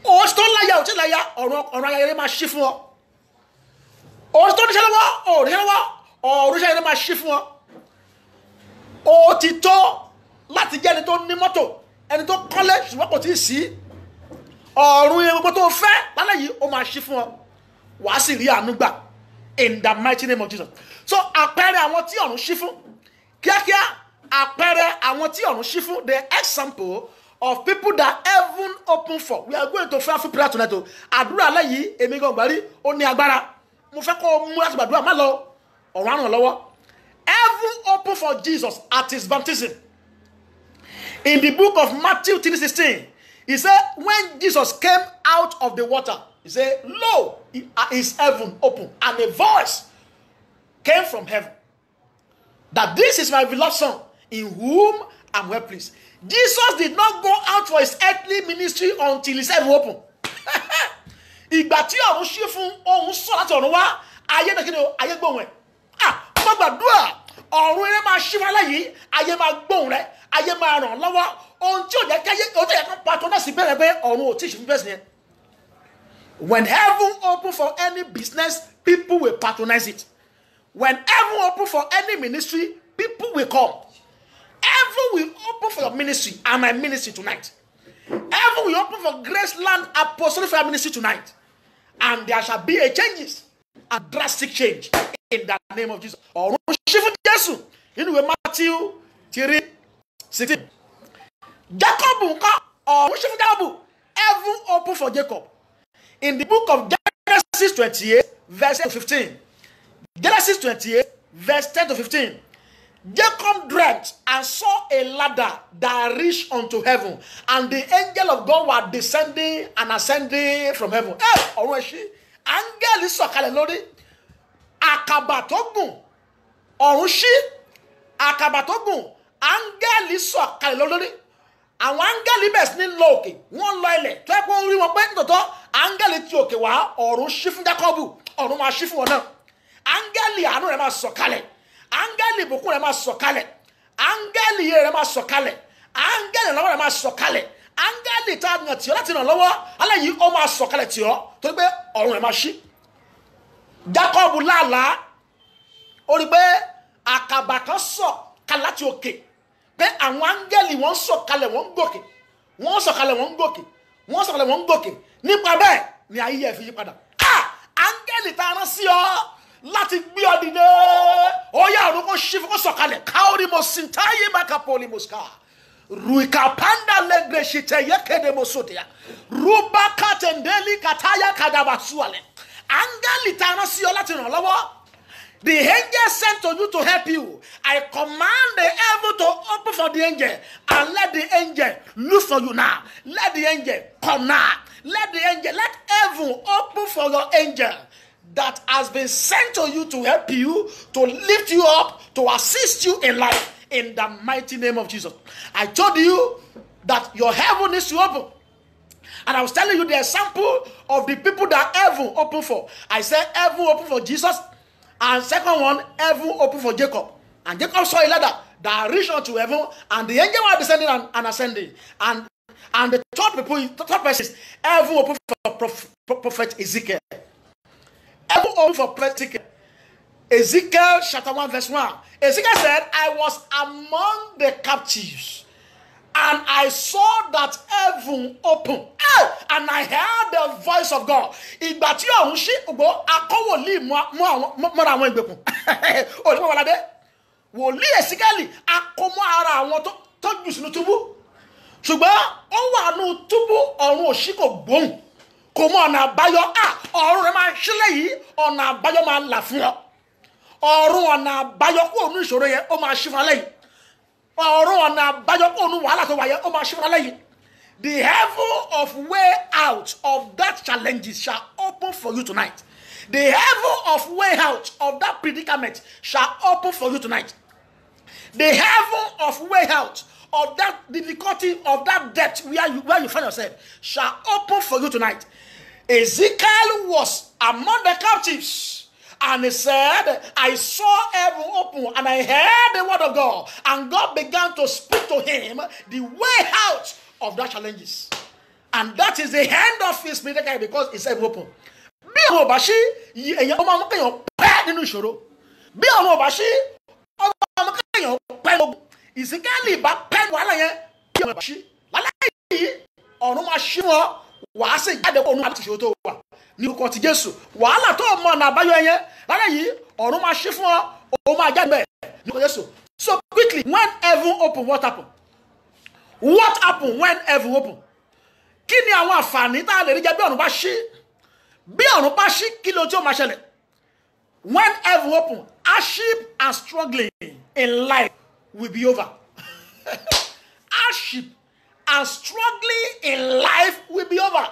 Òtí tó láya òtí láya, ọ̀run aya eré máa ṣí fún ọ. Òtí tó níṣẹ́ lọ́wọ́, òníṣẹ́ lọ́wọ́, ọ̀run iṣẹ́ eré máa ṣí fún ọ. Òtí tó láti jẹ́ ẹni tó ní mọ́tò, ẹni tó kọ́lé ṣùgbọ́n kò tí ì sí. Ọ̀run yẹn gbogbo tó fẹ́ lálẹ́ yìí ó máa ṣí fún ọ. Wàá sì rí àánú gbà in the mighty name of Jesus. So àpẹẹrẹ àwọn tí ọ̀run ṣí fún kíákíá, àpẹẹrẹ àwọn tí ọ̀run ṣí fún, the example of people that heaven open for. We are going to fearful prayer tonight. Àdúrà alẹ́ yìí èmi gan gbàrí ó ní agbára. Mo fẹ́ kó o mú láti gbàdúrà má lọ ọ̀run àrùn lọ́wọ́. Heaven open for Jesus at his baptism. In the book of Matthew 3:16, he said when Jesus came out of the water, he said, lo, his heaven open, and a voice came from heaven that this is my beloved son in whom I'm well pleased. Jesus did not go out for his earthly ministry until his heaven opened. Ìgbà tí ọ̀run ṣí fún ohun sọ láti ọ̀run wá, ayé náà kí ni ayé gbóhùn ẹ̀. Mo gbàdúrà ọ̀run eré máa ṣí wálé yìí, ayé máa gbóhùn rẹ̀, ayé máa ràn lọ́wọ́. Ohun tí ò jẹ́ káyé, ohun tí ò yẹ kán pàtó náà sì bẹ̀rẹ̀ pé ọ̀run ò tí ì ṣí fún bẹ́ẹ̀ sí yẹn. When heaven open for any business, people will patronize it. When heaven open for any ministry, people will come. Heaven will open for your ministry and my ministry tonight. Heaven will open for Graceland Apostolic Fire Ministry tonight. And there shall be a changes, a drastic change in the name of Jesus. Ọ̀run ṣí fún Jésù nínú ìwé Matthew 3:16. Jacob nǹkan ọ̀run ṣí fún Jacob. Heaven open for Jacob. In the book of Genesis 28, verse 10 to 15. Genesis 28, verse 10 to 15. Jacob dreamt and saw a ladder that reached unto heaven, and the angel of God were descending and ascending from heaven. Ọ̀run ẹ̀ṣí, áńgẹ́lì sọ̀kalẹ̀ lórí àkàbà tó gùn. Ọ̀run ṣí, àkàbà tó gùn, áńgẹ́lì sọ̀kalẹ̀ lórí. Àwọn áńgẹ́lì bẹ̀rẹ̀ sí ní lọ òkè, wọ́n lọ ilẹ̀ tó yẹ kó rí wọn pé nítòótọ́ áńgẹ́lì ti òkè wá, ọ̀run ṣí fún Jákọ́bù, ọ̀run máa ṣí fún wọn náà. Áńgẹ́lì àánú rẹ̀ máa sọ̀kalẹ̀, áńgẹ́lì ìbùkún rẹ̀ máa sọ̀kalẹ̀, áńgẹ́lì ire rẹ̀ máa sọ̀kalẹ̀, áńgẹ́lì ìrànlọ́wọ́ rẹ̀ máa sọ̀kalẹ̀, áńgẹ́lì tá a yàn tì ọ́ láti ràn lọ́wọ́ alẹ́ yìí ó máa sọ̀kalẹ̀ tì ọ́ torí pé ọ̀run rẹ̀ máa ṣí. Jákọ́bù lálàá ó rí pé àkàbà kan sọ̀kalẹ̀ láti òkè, pé àwọn áńgẹ́lì wọ́n sọ̀kalẹ̀ wọ́n ń gòkè, wọ́n sọ̀kalẹ̀ wọ́n ń gòkè, wọ́n sọ̀kalẹ̀ wọ́n ń gòkè. Nípa bẹ́ẹ̀ ni ayé ẹ̀ fi yí padà. Áńgẹ́lì tá a rán sí ọ láti gbé ọ dìde, ó yá ọ̀run kó ṣí fún kó sọ̀kalẹ̀. Káórí mo sì ń táyé má ka pọ́lì mo sùkà. Ruika panda legre shite yekede mo sotia. Ruba katendeli kataya kadabasuale. Áńgẹ́lì tá a rán sí ọ láti ràn lọ́wọ́. The angel sent to you to help you. I command the heaven to open for the angel and let the angel look for you now. Let the angel come now. Let heaven open for your angel that has been sent to you to help you, to lift you up, to assist you in life. In the mighty name of Jesus. I told you that your heaven needs to open. And I was telling you the example of the people that heaven opened for. I said heaven opened for Jesus. And second one, heaven opened for Jacob. And Jacob saw a ladder that reached unto heaven, and the angel was descending and ascending. And the third person is heaven opened for prophet Ezekiel. Heaven opened for prophet Ezekiel. Ezekiel chapter 1 verse 1. Ezekiel said, I was among the captives, and I saw that heaven open, and I heard the voice of God. Ìgbà tí ọ̀run ṣí, ògbó akọ́wòlíì mọ́ra àwọn ìgbèkùn. Olùkọ́ wàládé, wòlíì Ezekiel akọ́mọ́ ara àwọn tó jù sínú túbú. Ṣùgbọ́n ó wà nù túbú, ọ̀run òṣì kò gbóhùn. Kò mọ ọ̀nà àbáyọ. Ọ̀run rẹ̀ máa ṣílẹ̀ yìí, ọ̀nà àbáyọ máa là fún ọ. Ọ̀run ọ̀nà àbáyọ kúrò ní ìṣòro yẹn, ó máa ṣí fún alẹ́ yìí. Ọ̀run ọ̀nà àbáyọ kúrò ní wàhálà tó wà yẹn, ó máa ṣí fún alẹ́ yìí. The heaven of way out of that challenges shall open for you tonight. The heaven of way out of that predicament shall open for you tonight. The heaven of way out of that difficulty, of that depth where you find yourself shall open for you tonight. Ezekiel was among the captives, and he said, I saw heaven open and I heard the word of God, and God began to speak to him the way out of that challenges. And that is the end of his miracle, because it's heaven open. Bí àwọn ọba ṣí, èèyàn ọmọ ọmọkèèyàn pẹ́ nínú ìṣòro. Bí àwọn ọba ṣí, ọmọ ọmọkèèyàn pẹ́ lógún. Ezekiel bá pẹ́ wàhálà yẹn, bí àwọn ọba ṣí. Lálẹ́ yìí, ọ̀run máa ṣí wọn, wàá sì jáde kó òun àti ìṣòro tó wà. Ní orúkọ ti Jésù, wàhálà tó mọ ọ̀nà àbáyọ yẹn, lálẹ́ yìí, ọ̀run máa ṣí fún ọ, òun máa jáde bẹ́ẹ̀. Ní orúkọ Jésù. So quickly, when heaven open, what happened? What happened when heaven open? Kí ni àwọn àǹfààní tá a lè rí jẹ bí ọ̀run bá ṣí? Bí ọ̀run bá ṣí, kí ló tí ó máa ṣẹlẹ̀? When heaven open, hardship and struggling in life will be over. Hardship and struggling in life will be over.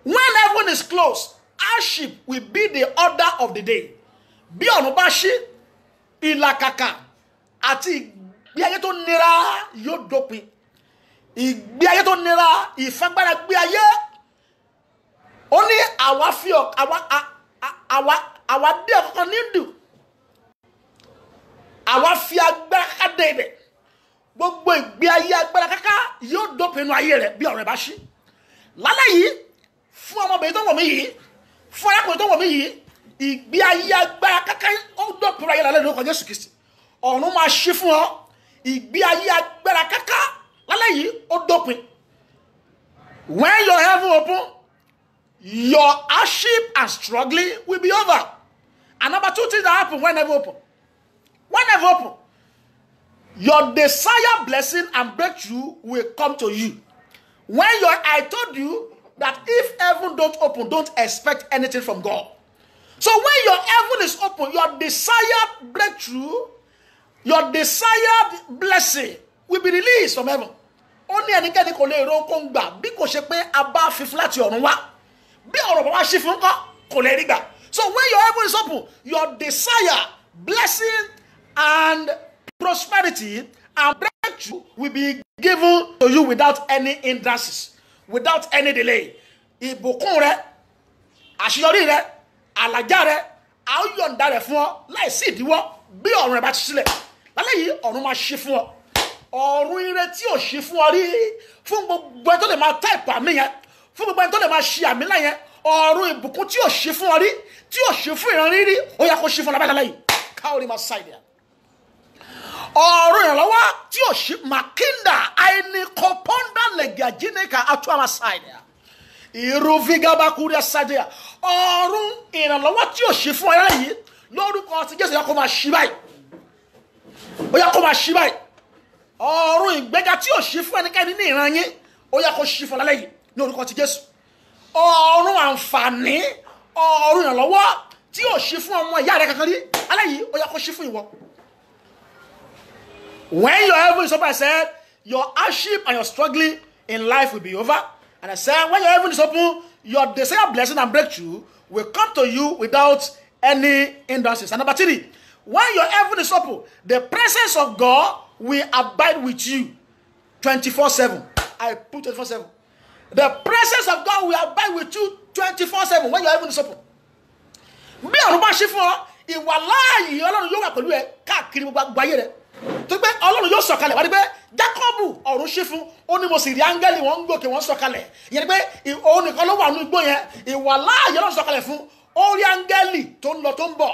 When heaven is closed, hardship will be the order of the day. Bí ọ̀run bá ṣí, ìlàkàkà àti ìgbé ayé tó nira yóò dópin. Ìgbé ayé tó nira, ìfagbára gbé ayé. Ó ní àwa fi àwa dé ọkàn nídùú. Àwa fi agbára ká dé ibẹ̀. Gbogbo ìgbé ayé agbára káká yóò dópin inú ayé rẹ̀ bí ọ̀run bá ṣí. Lálẹ́ yìí, fún ọmọbìnrin tó wọ̀ mí yìí, fún arákùnrin tó wọ̀ mí yìí, ìgbé ayé agbára káká ó dópin ayé lálẹ́ lórúkọ Jésù Kristi. Ọ̀run máa ṣí fún ọ. Ìgbé ayé agbára káká lálẹ́ yìí ó dópin. When your heaven open, your hardship and struggling will be over. And number two things that happen when heaven open. When heaven open, your desired blessing and breakthrough will come to you. I told you that if heaven don't open, don't expect anything from God. So when your heaven is open, your desired breakthrough, your desired blessing will be released from heaven. Only ẹnikẹ́ni kò lè ro kó ń gbà bí kò ṣe pé a bá fi láti ọ̀run wá. Bí ọ̀rọ̀ bàbá ṣe fún kò lè rí gbà. So when your heaven is open, your desire, blessing and prosperity and breakthrough will be given to you without any hindrances, without any delay. Ìbùkún rẹ, àṣeyọrí rẹ, àlàjá rẹ, a ó yọ̀ǹda rẹ̀ fún ọ láìsí ìdíwọ́ bí ọ̀run rẹ̀ bá ti sílẹ̀ lálẹ́ yìí ọ̀run máa ṣí fún ọ ọ̀run ire tí ò ṣí fún ọ rí fún gbogbo ẹni tó lè máa táìpù àmì yẹn fún gbogbo ẹni tó lè máa ṣe àmì náà yẹn ọ̀run ìbùkún tí ò ṣí fún ọ rí tí ò ṣí fún ìran rírí ó yẹ kó ṣí fún ọ lábẹ́ yìí káwọ́rì máa ṣáìdì ọ̀run ìrànlọ́wọ́ tí ò ṣí makinda àìníkọ̀pọ́ndà lẹ́gàjínẹ́kà àtúwàmà ṣáìdì ìrù vigabakuri ṣáìdì ọ̀run ìrànlọ́wọ́ tí ò ṣí fún ọ yìí lórúkọ ti Jésù yẹ kó máa ṣí báyìí ó yẹ kó máa ṣí báyìí ọ̀run ìgbéga tí ò ṣí fún ẹnikẹ́ni ní ìran yín ó yẹ kó ṣí fún lálẹ́ yìí ní orúkọ ti Jésù ọ̀run àǹfààní ọ̀run ìrànlọ́wọ́ tí ò ṣí fún ọmọ ìyá rẹ kankan rí alẹ́ yìí ó yẹ kó ṣí fún ìwọ. When your heaven is open, I said your hardship and your struggling in life will be over. And I said when your heaven is open, your desired blessing and breakthrough will come to you without any hindrances. And number 3, when your heaven is open, the presence of God will abide with you 24/7. I put 24/7. The presence of God will abide with you 24/7 when your heaven is open. Bí ọ̀run bá ṣí fún ọ, ìwà láàyè Ọlọ́run yóò wà pẹ̀lú ẹ káàkiri gbogbo ayé rẹ. Tó pé Ọlọ́run yóò sọ̀kalẹ̀ wá ní pé Jákọ́bù ọ̀run ṣí fún ó ní mo sì rí áńgẹ́lì wọn ń gòkè wọn sọ̀kalẹ̀. Ìyẹn pé òun nìkan ló wà nínú igbó yẹn, ìwà láàyè Ọlọ́run sọ̀kalẹ̀ fún ó rí áńgẹ́lì tó ń lọ tó ń bọ̀.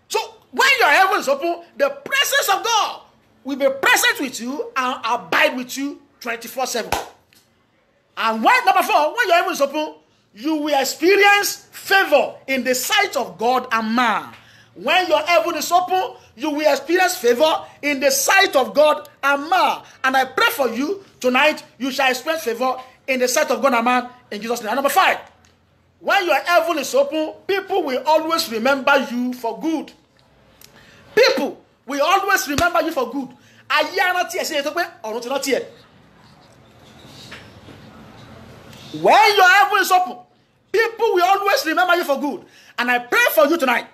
So when your heaven is open, the presence of God will be present with you and abide with you 24/7. And when number 4, when your heaven is open, you will experience favor in the sight of God and man. When your heaven is open, you will experience favor in the sight of God and man. And I pray for you tonight, you shall experience favor in the sight of God and man in Jesus' name. And number 5, when your heaven is open, people will always remember you for good. People will always remember you for good. Ayé arántí ẹ̀ sí ètò pé ọ̀run ti rántí ẹ̀. When your heaven is open, people will always remember you for good. And I pray for you tonight.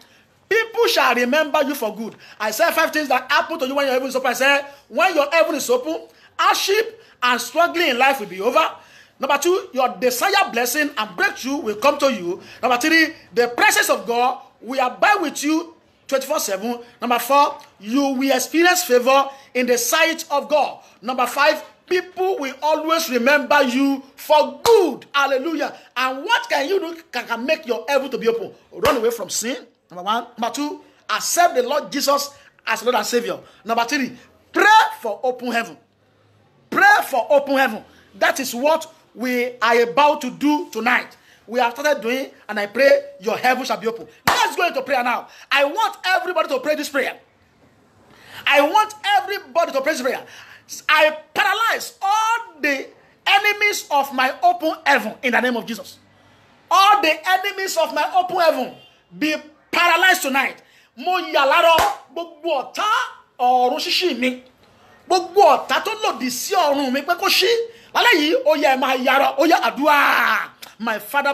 People shall remember you for good. I said 5 things that happen to you when your heaven is open. I said, when your heaven is open, hardship and struggling in life will be over. Number 2, your desired blessing and breakthrough will come to you. Number 3, the presence of God will abide with you 24/7. Number 4, you will experience favor in the sight of God. Number 5, people will always remember you for good. Hallelujah. And what can you do can make your heaven to be open? Run away from sin. Number 1. Number 2, accept the Lord Jesus as Lord and Savior. Number 3, pray for open heaven. Pray for open heaven. That is what we are about to do tonight. We have started doing, and I pray your heaven shall be open. Let's go into prayer now. I want everybody to pray this prayer. I want everybody to pray this prayer. I paralyze all the enemies of my open heaven in the name of Jesus. All the enemies of my open heaven be paralyzed tonight. Mo yàlárọ̀ gbogbo ọ̀tá ọ̀run ṣíṣí mi. Gbogbo ọ̀tá tó lòdì sí ọ̀run mi pé kó ṣí. Lálẹ́ yìí ó yẹ máa yàrá ó yẹ àdúrà. My Father,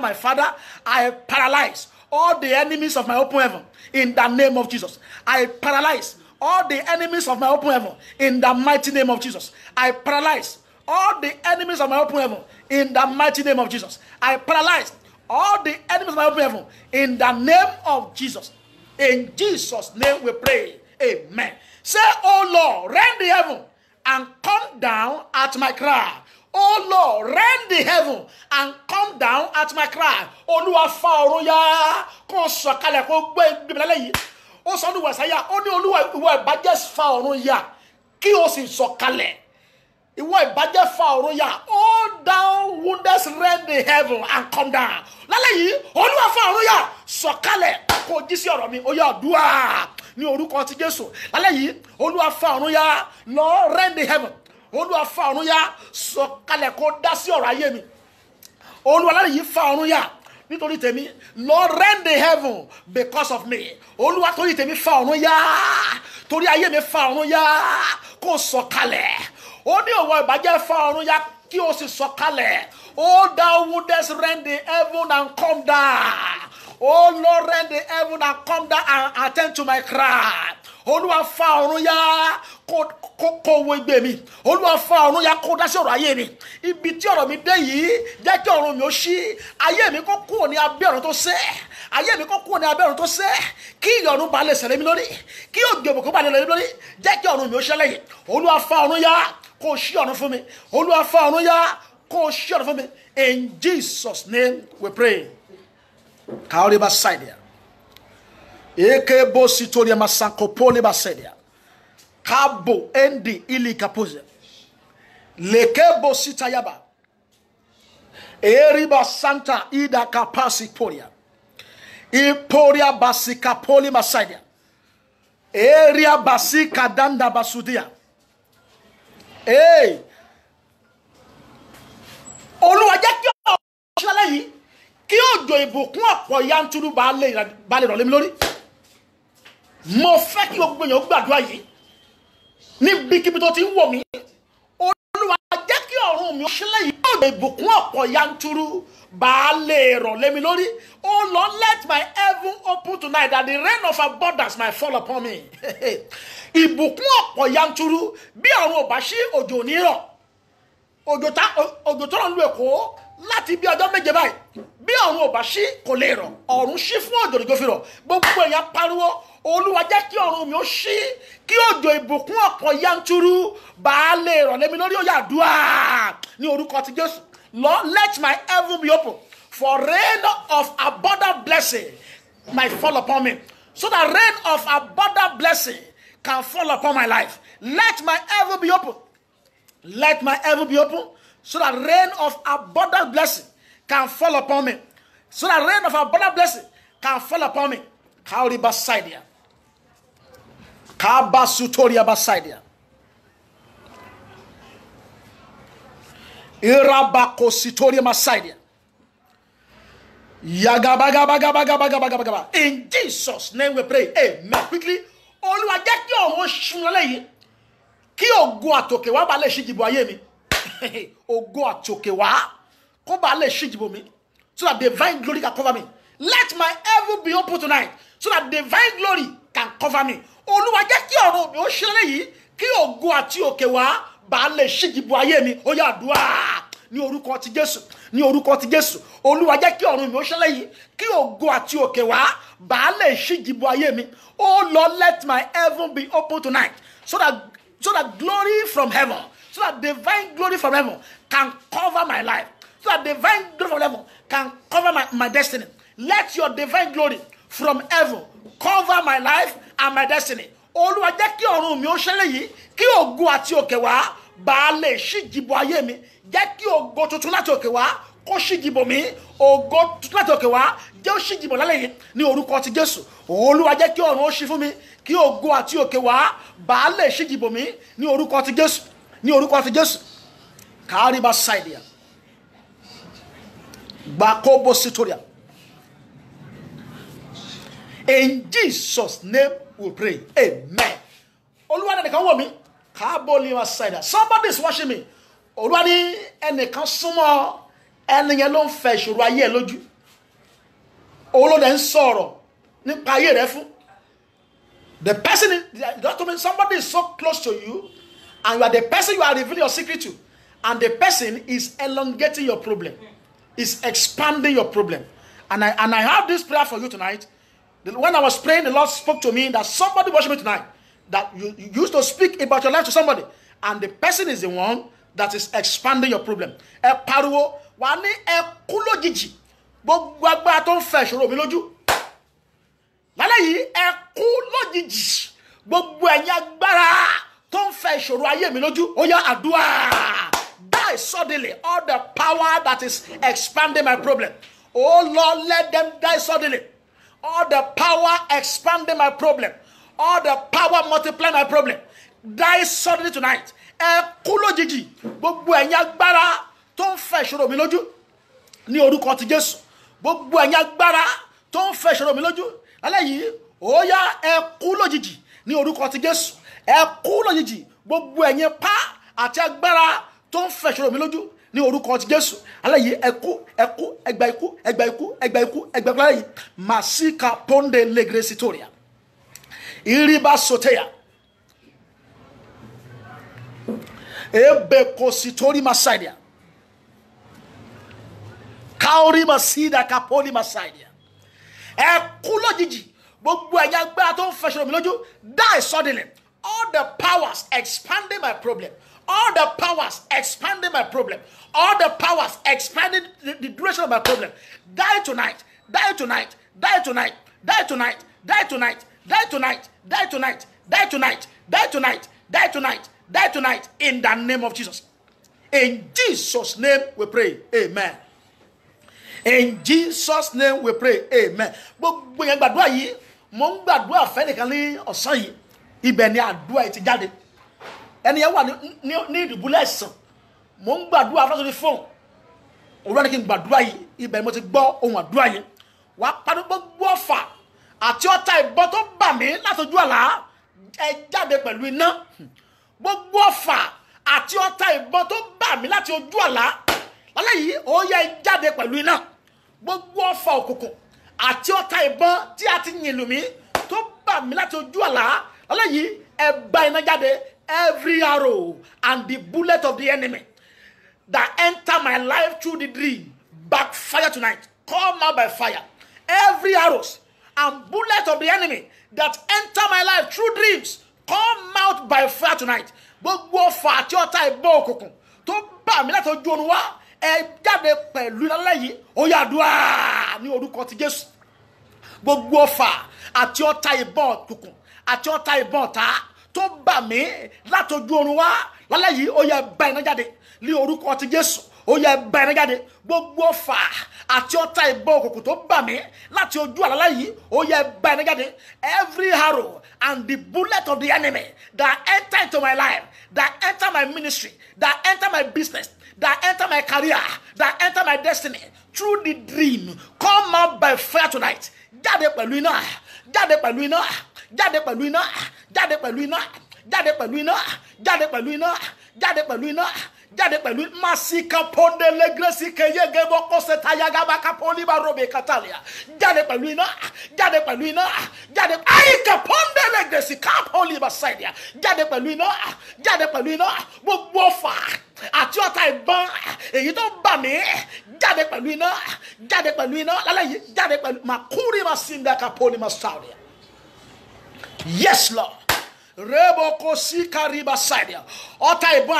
I paralyze all the enemies of my open heaven in the name of Jesus. I paralyze all the enemies of my open heaven in the mighty name of Jesus. I paralyze all the enemies of my open heaven in the mighty name of Jesus. I paralyze all the enemies of my open heaven in the name of Jesus. In Jesus' name we pray. Amen. Say, oh Lord, rend the heaven and come down at my cry. Oh Lord, rend the heaven and come down at my cry. Olúwa fa ọ̀run ya kó sọ̀kalẹ̀ kó gbé ibi lálẹ́ yìí. Ó sọ ní Wàsáyà, ó ní Olúwa ìwọ ìbàjẹ́ fa ọ̀run ya kí o sì sọ̀kalẹ̀. Ìwọ ìbàjẹ́ fa ọ̀run ya. Oh thou wonders, rend the heaven and come down. Lálẹ́ yìí, Olúwa fa ọ̀run ya sọ̀kalẹ̀ kó jí sí ọ̀rọ̀ mi. Ó yá àdúrà ní orúkọ ti Jésù. Lálẹ́ yìí, Olúwa fa ọ̀run ya, Lord rend the heaven. Olúwa fa ọ̀run ya sọ̀kalẹ̀ kó dá sí ọ̀rọ̀ ayé mi. Olúwa lálẹ́ yìí fa ọ̀run ya nítorí tèmi. Lord rend the heaven because of me. Olúwa torí tèmi fa ọ̀run ya torí ayé mi fa ọ̀run ya kó sọ̀kalẹ̀. Ó ní òwò ìbàjẹ́ fa ọ̀run ya kí o sì sọ̀kalẹ̀. Oh thou wouldest rend the heaven and come down. Oh Lord, rend the heaven and come down and attend to my cry. Olúwa fa ọ̀run ya kó wo igbe mi. Olúwa fa ọ̀run ya kó dá sí ọ̀rọ̀ ayé mi. Ibi tí ọ̀rọ̀ mi dé yìí jẹ́ kí ọ̀run mi ó ṣí. Ayé mi kó kúrò ní abẹ́ ọ̀run tó sẹ́. Ayé mi kó kúrò ní abẹ́ ọ̀run tó sẹ́. Kí ìyọ̀run bá lè ṣẹlẹ̀ mi lórí. Kí òjò ìbùkún bá lè lọ mi lórí. Jẹ́ kí ọ̀run mi ó ṣẹlẹ̀ yìí. Olúwa fa ọ̀run ya kó ṣí ọ̀run fún mi. Olúwa fa ọ̀run ya kó ṣí ọ̀run fún mi. In Jesus' name we pray. Kaori basaidia. Eke bo sitoria masankopole basaidia. Kabo endi ili kapuze. Leke bo sitayaba. Eriba santa ida kapasi poria. Iporia basika poli masaidia. Eria basika danda basudia. Hey. Olúwa jẹ́ kí ọ̀rọ̀ ṣẹlẹ̀ yìí kí òjò ìbùkún ọ̀pọ̀ yanturu bá lè rọ̀ lé mi lórí. Mo fẹ́ kí gbogbo èèyàn gbàdúrà yìí níbikíbi tó ti ń wò mí. Olúwa jẹ́ kí ọ̀run mi ṣẹlẹ̀ yìí kí òjò ìbùkún ọ̀pọ̀ yanturu bá lè rọ̀ lé mi lórí. Oh Lord, let my heaven open tonight that the rain of abundance might fall upon me. Ìbùkún ọ̀pọ̀ yanturu bí ọ̀run ò bá ṣí òjò ní rọ̀. Òjò tó ń lu Èkó láti bí ọjọ́ méje báyìí bí ọ̀run ò bá ṣí kò lè rọ̀. Ọ̀run ṣí fún òjò níjó fi rọ̀. Gbogbo èèyàn pariwo Olúwa jẹ́ kí ọ̀run mi ó ṣí kí òjò ìbùkún ọ̀pọ̀ yanturu bá lè rọ̀ lé mi lórí. Ó yá àdúrà ní orúkọ ti Jésù. Lord, let my heaven be open for rain of abundant blessing might fall upon me, so that rain of abundant blessing can fall upon my life. Let my heaven be open. Let my heaven be open so that rain of abundant blessing can fall upon me. So that rain of abundant blessing can fall upon me. Kauri basaidia. Kabasutoria basaidia. Irabakositoria basaidia. Yagabagabagabagabagabagaba. In Jesus' name we pray. Amen. Quickly. Olúwa jẹ́ kí ọ̀run ṣí lálẹ́ yìí. Kí ògo àtòkè wá bá lè ṣí jìbò ayé mi. Ògo àtòkè wá kó bá lè ṣí jìbò mi. So that divine glory can cover me. Let my heaven be open tonight. So that divine glory can cover me. Olúwa jẹ́ kí ọ̀run mi ó ṣí lálẹ́ yìí. Kí ògo àti òkè wá bá lè ṣí jìbò ayé mi. Ó yá àdúrà ní orúkọ ti Jésù. Ní orúkọ ti Jésù. Olúwa jẹ́ kí ọ̀run mi ó ṣí lálẹ́ yìí. Kí ògo àti òkè wá bá lè ṣí jìbò ayé mi. Oh Lord, let my heaven be open tonight. So that glory from heaven, so that divine glory from heaven can cover my life. So that divine glory from heaven can cover my destiny. Let your divine glory from heaven cover my life and my destiny. Olúwa jẹ́ kí ọ̀run mi ó ṣẹlẹ̀ yìí, kí ògo àti òkè wá bá lè ṣí jìbò ayé mi. Jẹ́ kí ògo tuntun láti òkè wá kó ṣí jìbò mi. Ògo tuntun láti òkè wá jẹ́ ó ṣí jìbò lálẹ́ yìí ní orúkọ ti Jésù. Olúwa jẹ́ kí ọ̀run ó ṣí fún mi, kí ògo àti òkè wá bá lè ṣí jìbò mi ní orúkọ ti Jésù. Ní orúkọ ti Jésù. Kariba saidia. Bakobo sitoria. In Jesus' name we pray. Amen. Olúwa ní ẹnìkan wò mí. Kaboliwa saidia. Somebody is watching me. Olúwa ní ẹnìkan súnmọ́ ẹnìyẹn ló ń fẹ́ ìṣòro ayé ẹ lójú. Olóde ń sọ̀rọ̀ nípa ayé rẹ fún. The person, somebody is so close to you, and you are the person you are revealing your secret to, and the person is elongating your problem, is expanding your problem. And I have this prayer for you tonight. When I was praying, the Lord spoke to me that somebody watching me tonight, that you used to speak about your life to somebody, and the person is the one that is expanding your problem. Ẹ pariwo, wà ní ẹ kú lójijì, gbogbo agbára tó ń fẹ́ ìṣòro mi lójú. Lálẹ́ yìí ẹ kú lójijì, gbogbo ẹ̀yin agbára tó ń fẹ́ ìṣòro ayé mi lójú. Ó yá àdúrà. Die suddenly, all the power that is expanding my problem. Oh Lord, let them die suddenly. All the power expanding my problem, all the power multiplying my problem, die suddenly tonight. Ẹ kú lójijì, gbogbo ẹ̀yin agbára tó ń fẹ́ ìṣòro mi lójú ní orúkọ ti Jésù. Gbogbo ẹ̀yin agbára tó ń fẹ́ ìṣòro mi lójú lálẹ́ yìí, ó yá ẹ kú lójijì ní orúkọ ti Jésù. Ẹ kú lójijì, gbogbo ẹ̀yin pa àti agbára tó ń fẹ́ ìṣòro mi lójú ní orúkọ ti Jésù. Lálẹ́ yìí ẹ kú, ẹgbà ikú, ẹgbà ikú, ẹgbà ikú, ẹgbà ikú lálẹ́ yìí. Masika ponde legresitoria. Iriba soteya. Ebe kositori masaidia. Kaori masida kapoli masaidia. Kulo jiji. Gbogbo ẹ̀yà agbára tó ń fẹsẹ̀ mi lójú, die suddenly. All the powers expanding my problem. All the powers expanding my problem. All the powers expanding the duration of my problem. Die tonight. Die tonight. Die tonight. Die tonight. Die tonight. Die tonight. Die tonight. Die tonight. Die tonight. Die tonight. Die tonight. In the name of Jesus. In Jesus' name we pray. Amen. In Jesus' name we pray. Amen. Gbogbo yẹn gbàdúrà yìí, mo ń gbàdúrà fẹ́nìkan ní ọ̀sán yìí. Ibẹ̀ ni àdúrà yìí ti jáde. Ẹni yẹn wà ní ìdùbúlẹ̀ ẹ̀sán. Mo ń gbàdúrà fásitì fóun. Olúwa ní kí n gbàdúrà yìí. Ibẹ̀ ni mo ti gbọ́ ohun àdúrà yìí. Wàá padà gbogbo ọ̀fà àti ọ̀tá ìbọn tó bà mí látọjú àlá. Ẹ jáde pẹ̀lú iná. Gbogbo ọ̀fà àti ọ̀tá ìbọn tó bà mí láti ojú àlá. Lálẹ́ yìí ó yẹ jáde pẹ̀lú iná. Gbogbo ọ̀fà òkùnkùn àti ọ̀tá ìbọn tí a ti yìn lù mí tó bà mí láti ojú àlá. Lálẹ́ yìí ẹ bá iná jáde. Every arrow and the bullet of the enemy that enter my life through the dream backfire tonight. Come out by fire. Every arrows and bullet of the enemy that enter my life through dreams come out by fire tonight. Gbogbo ọ̀fà àti ọ̀tá ìbọn òkùnkùn tó bà mí láti ojú ọ̀run wá ẹ jáde pẹ̀lú lálẹ́ yìí ó yá àdúrà ní orúkọ ti Jésù. Gbogbo ọ̀fà àti ọ̀tá ìbọn òkùnkùn àti ọ̀tá ìbọn ọ̀tá tó bà mí láti ojú ọ̀run wá lálẹ́ yìí ó yá bá iná jáde ní orúkọ ti Jésù. Ó yá bá iná jáde. Gbogbo ọ̀fà àti ọ̀tá ìbọn òkùnkùn tó bà mí láti ojú àlá yìí ó yá bá iná jáde. Every arrow and the bullet of the enemy that enter into my life, that enter my ministry, that enter my business, that enter my career, that enter my destiny through the dream, come out by fire tonight. Jáde pẹ̀lú iná. Jáde pẹ̀lú iná. Jáde pẹ̀lú iná. Jáde pẹ̀lú iná. Jáde pẹ̀lú iná. Jáde pẹ̀lú iná. Jáde pẹ̀lú iná. Jáde pẹ̀lú masika ponde legresi keyege boko setayaga bakapoli barobe katalia. Jáde pẹ̀lú iná. Jáde pẹ̀lú iná. Jáde aika ponde legresi kapoli basaidia. Jáde pẹ̀lú iná. Jáde pẹ̀lú iná. Gbogbo ọ̀fà àti ọ̀tá ìbọn èyí tó bà mí jáde pẹ̀lú iná. Jáde pẹ̀lú iná. Lálẹ́ yìí jáde pẹ̀lú makuri masinda kapoli masaudia. Yes, Lord. Reboko si kariba sadia. Ọ̀tá ìbọn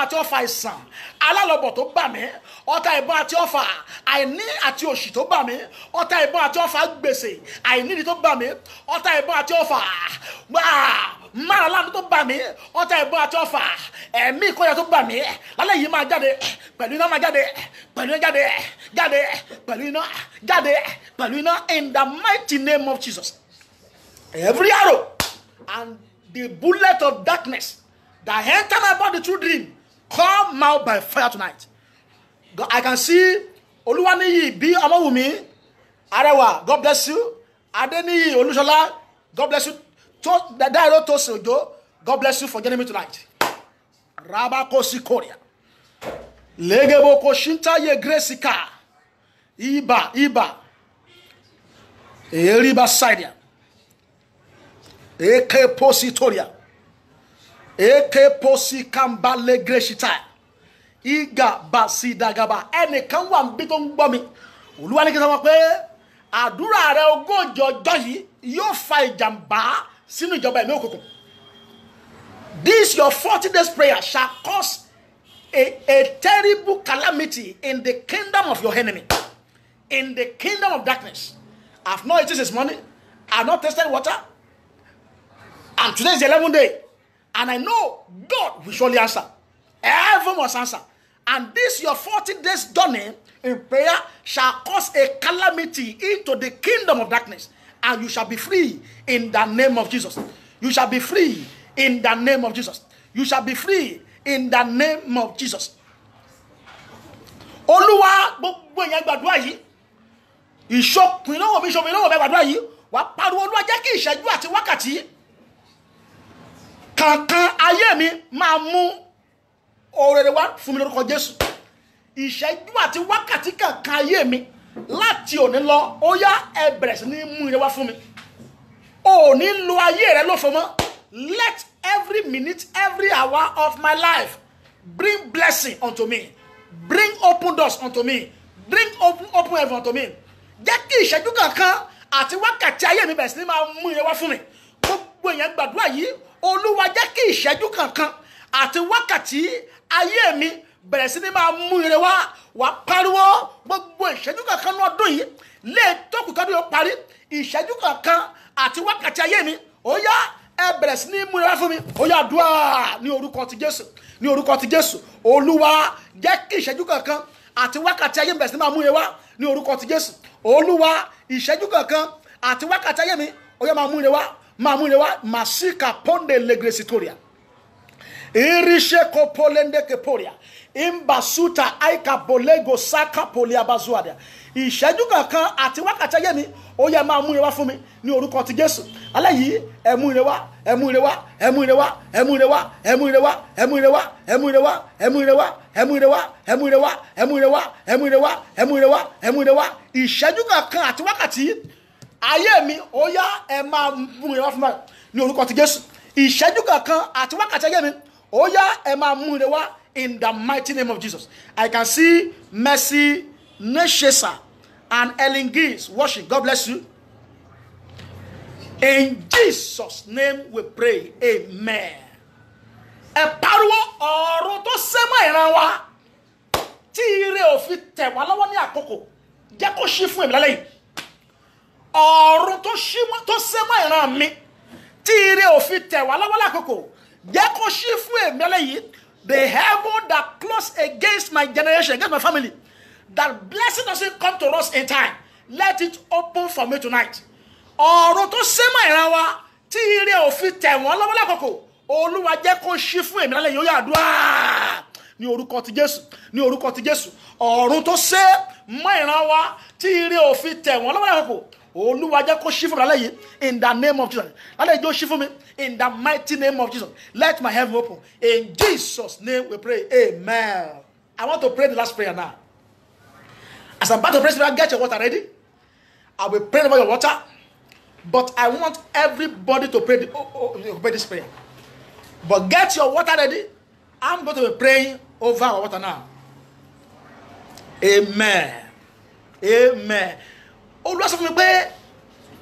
àti ọ̀fà ìsàn alálọ̀bọ̀ tó bà mí. Ọ̀tá ìbọn àti ọ̀fà àìní àti òṣì tó bà mí. Ọ̀tá ìbọn àti ọ̀fà gbèsè àìnídìí tó bà mí. Ọ̀tá ìbọn àti ọ̀fà máa láàánú tó bà mí. Ọ̀tá ìbọn àti ọ̀fà ẹ̀mí ìkọ̀yà tó bà mí. Lálẹ́ yìí máa jáde pẹ̀lú iná. Máa jáde pẹ̀lú iná. Jáde pẹ̀lú iná. Jáde pẹ̀lú iná. In the mighty name of Jesus. Every arrow and the bullet of darkness that enter my body through dream come out by fire tonight. I can see Oluwaniyi B. Omowumi Arewa, God bless you. Adeniyi Olusola, God bless you. Dairo Tosojo, God bless you for joining me tonight. Rabako Sikoria Legebo Koshinta Ye Gresika Iba Eriba Sidia Eke positoria. Eke posi kambale greshita. Iga basi dagaba. Ẹnìkan wà níbí tó ń gbọ́ mi. Olúwa ní kí n sọ pé àdúrà rẹ ogójì ọjọ́ yìí yóò fa ìjàmbá sínú ìjọba ẹ̀mí òkùnkùn. This your 40 days prayer shall cause a terrible calamity in the kingdom of your enemy. In the kingdom of darkness. I've not eaten this morning. I've not tasted water. And today is the 11th day. And I know God will surely answer. Heaven must answer. And this your 40 days journey in prayer shall cause a calamity into the kingdom of darkness. And you shall be free in the name of Jesus. You shall be free in the name of Jesus. You shall be free in the name of Jesus. Olúwa gbogbo yẹn gbàdúrà yìí. Ìṣọ̀pin lọ́wọ́ mi gbàdúrà yìí. Wà pariwo Olúwa jẹ́ kí ìṣẹ́jú àti wákàtí kankan ayé mi máa mú orere wá fún mi lórúkọ Jésù. Ìṣẹ́jú àti wákàtí kankan ayé mi láti òní lọ ó yá ẹ bẹ̀rẹ̀ sí ní mú ire wá fún mi. ò ní lo ayé rẹ lófo mọ́. Let every minute, every hour of my life bring blessing unto me. Bring open doors unto me. Bring open heaven unto me. Jẹ́ kí ìṣẹ́jú kankan àti wákàtí ayé mi bẹ̀rẹ̀ sí ní máa mú ire wá fún mi. Gbogbo èèyàn gbàdúrà yìí, Olúwa jẹ́ kí ìṣẹ́jú kankan àti wákàtí ayé mi bẹ̀rẹ̀ sí ní máa mú ire wá. Wà pariwo gbogbo ìṣẹ́jú kankan ní ọdún yìí lè tó kù kọ́dún yóò parí. Ìṣẹ́jú kankan àti wákàtí ayé mi, ó yá ẹ bẹ̀rẹ̀ sí ní mú ire wá fún mi. Ó yá àdúrà ní orúkọ ti Jésù. Ní orúkọ ti Jésù. Olúwa jẹ́ kí ìṣẹ́jú kankan àti wákàtí ayé mi bẹ̀rẹ̀ sí ní máa mú ire wá. Ní orúkọ ti Jésù. Olúwa ìṣẹ́jú kankan àti wákàtí ayé mi, ó yá máa mú ire wá. Máa mú ire wá. Masika ponde legresitoria. Irishe kopolende keporia. Imbasuta aika bolego saka polia bazuadia. Ìṣẹ́jú kankan àti wákàtí ayé mi, ó yá máa mú ire wá fún mi ní orúkọ ti Jésù. Alẹ́ yìí ẹ mú ire wá, ẹ mú ire wá, ẹ mú ire wá, ẹ mú ire wá, ẹ mú ire wá, ẹ mú ire wá, ẹ mú ire wá, ẹ mú ire wá, ẹ mú ire wá, ẹ mú ire wá, ẹ mú ire wá, ẹ mú ire wá, ẹ mú ire wá, ẹ mú ire wá. Ìṣẹ́jú kankan àti wákàtí ayé mi, ó yá ẹ máa mú ire wá fún mi ní orúkọ ti Jésù. Ìṣẹ́jú kankan àti wákàtí ayé mi, ó yá ẹ máa mú ire wá in the mighty name of Jesus. I can see Mercy Neshesa and Ellen Gills watching. God bless you. In Jesus' name we pray. Amen. Ẹ pariwo ọ̀run tó sẹ́mọ̀ ìran wa tí ire ò fi tẹ̀ wá lọ́wọ́ ní àkókò jẹ́ kó ṣí fún èmi lálẹ́ yìí. Ọ̀run tó sẹ́mọ̀ ìran mi tí ire ò fi tẹ̀ wá lọ́wọ́ lákòókò jẹ́ kó ṣí fún èmi lálẹ́ yìí. The heaven that closed against my generation, against my family, that blessing doesn't come to us in time. Let it open for me tonight. Ọ̀run tó sẹ́mọ̀ ìran wa tí ire ò fi tẹ̀ wọ́n lọ́wọ́ lákòókò, Olúwa jẹ́ kó ṣí fún èmi lálẹ́ yìí. Ó yá àdúrà ní orúkọ ti Jésù. Ní orúkọ ti Jésù. Ọ̀run tó sẹ́mọ̀ ìran wa tí ire ò fi tẹ̀ wọ́n lọ́wọ́ lákòókò, Olúwa jẹ́ kó ṣí fún mi lálẹ́ yìí in the name of Jesus. Lálẹ́ yìí ó ṣí fún mi in the mighty name of Jesus. Let my heaven open. In Jesus' name we pray. Amen. I want to pray the last prayer now. As I'm about to pray, get your water ready. I will pray over your water. But I want everybody to pray this prayer. But get your water ready. I'm going to be praying over our water now. Amen. Amen. Olúwa sọ fún mi pé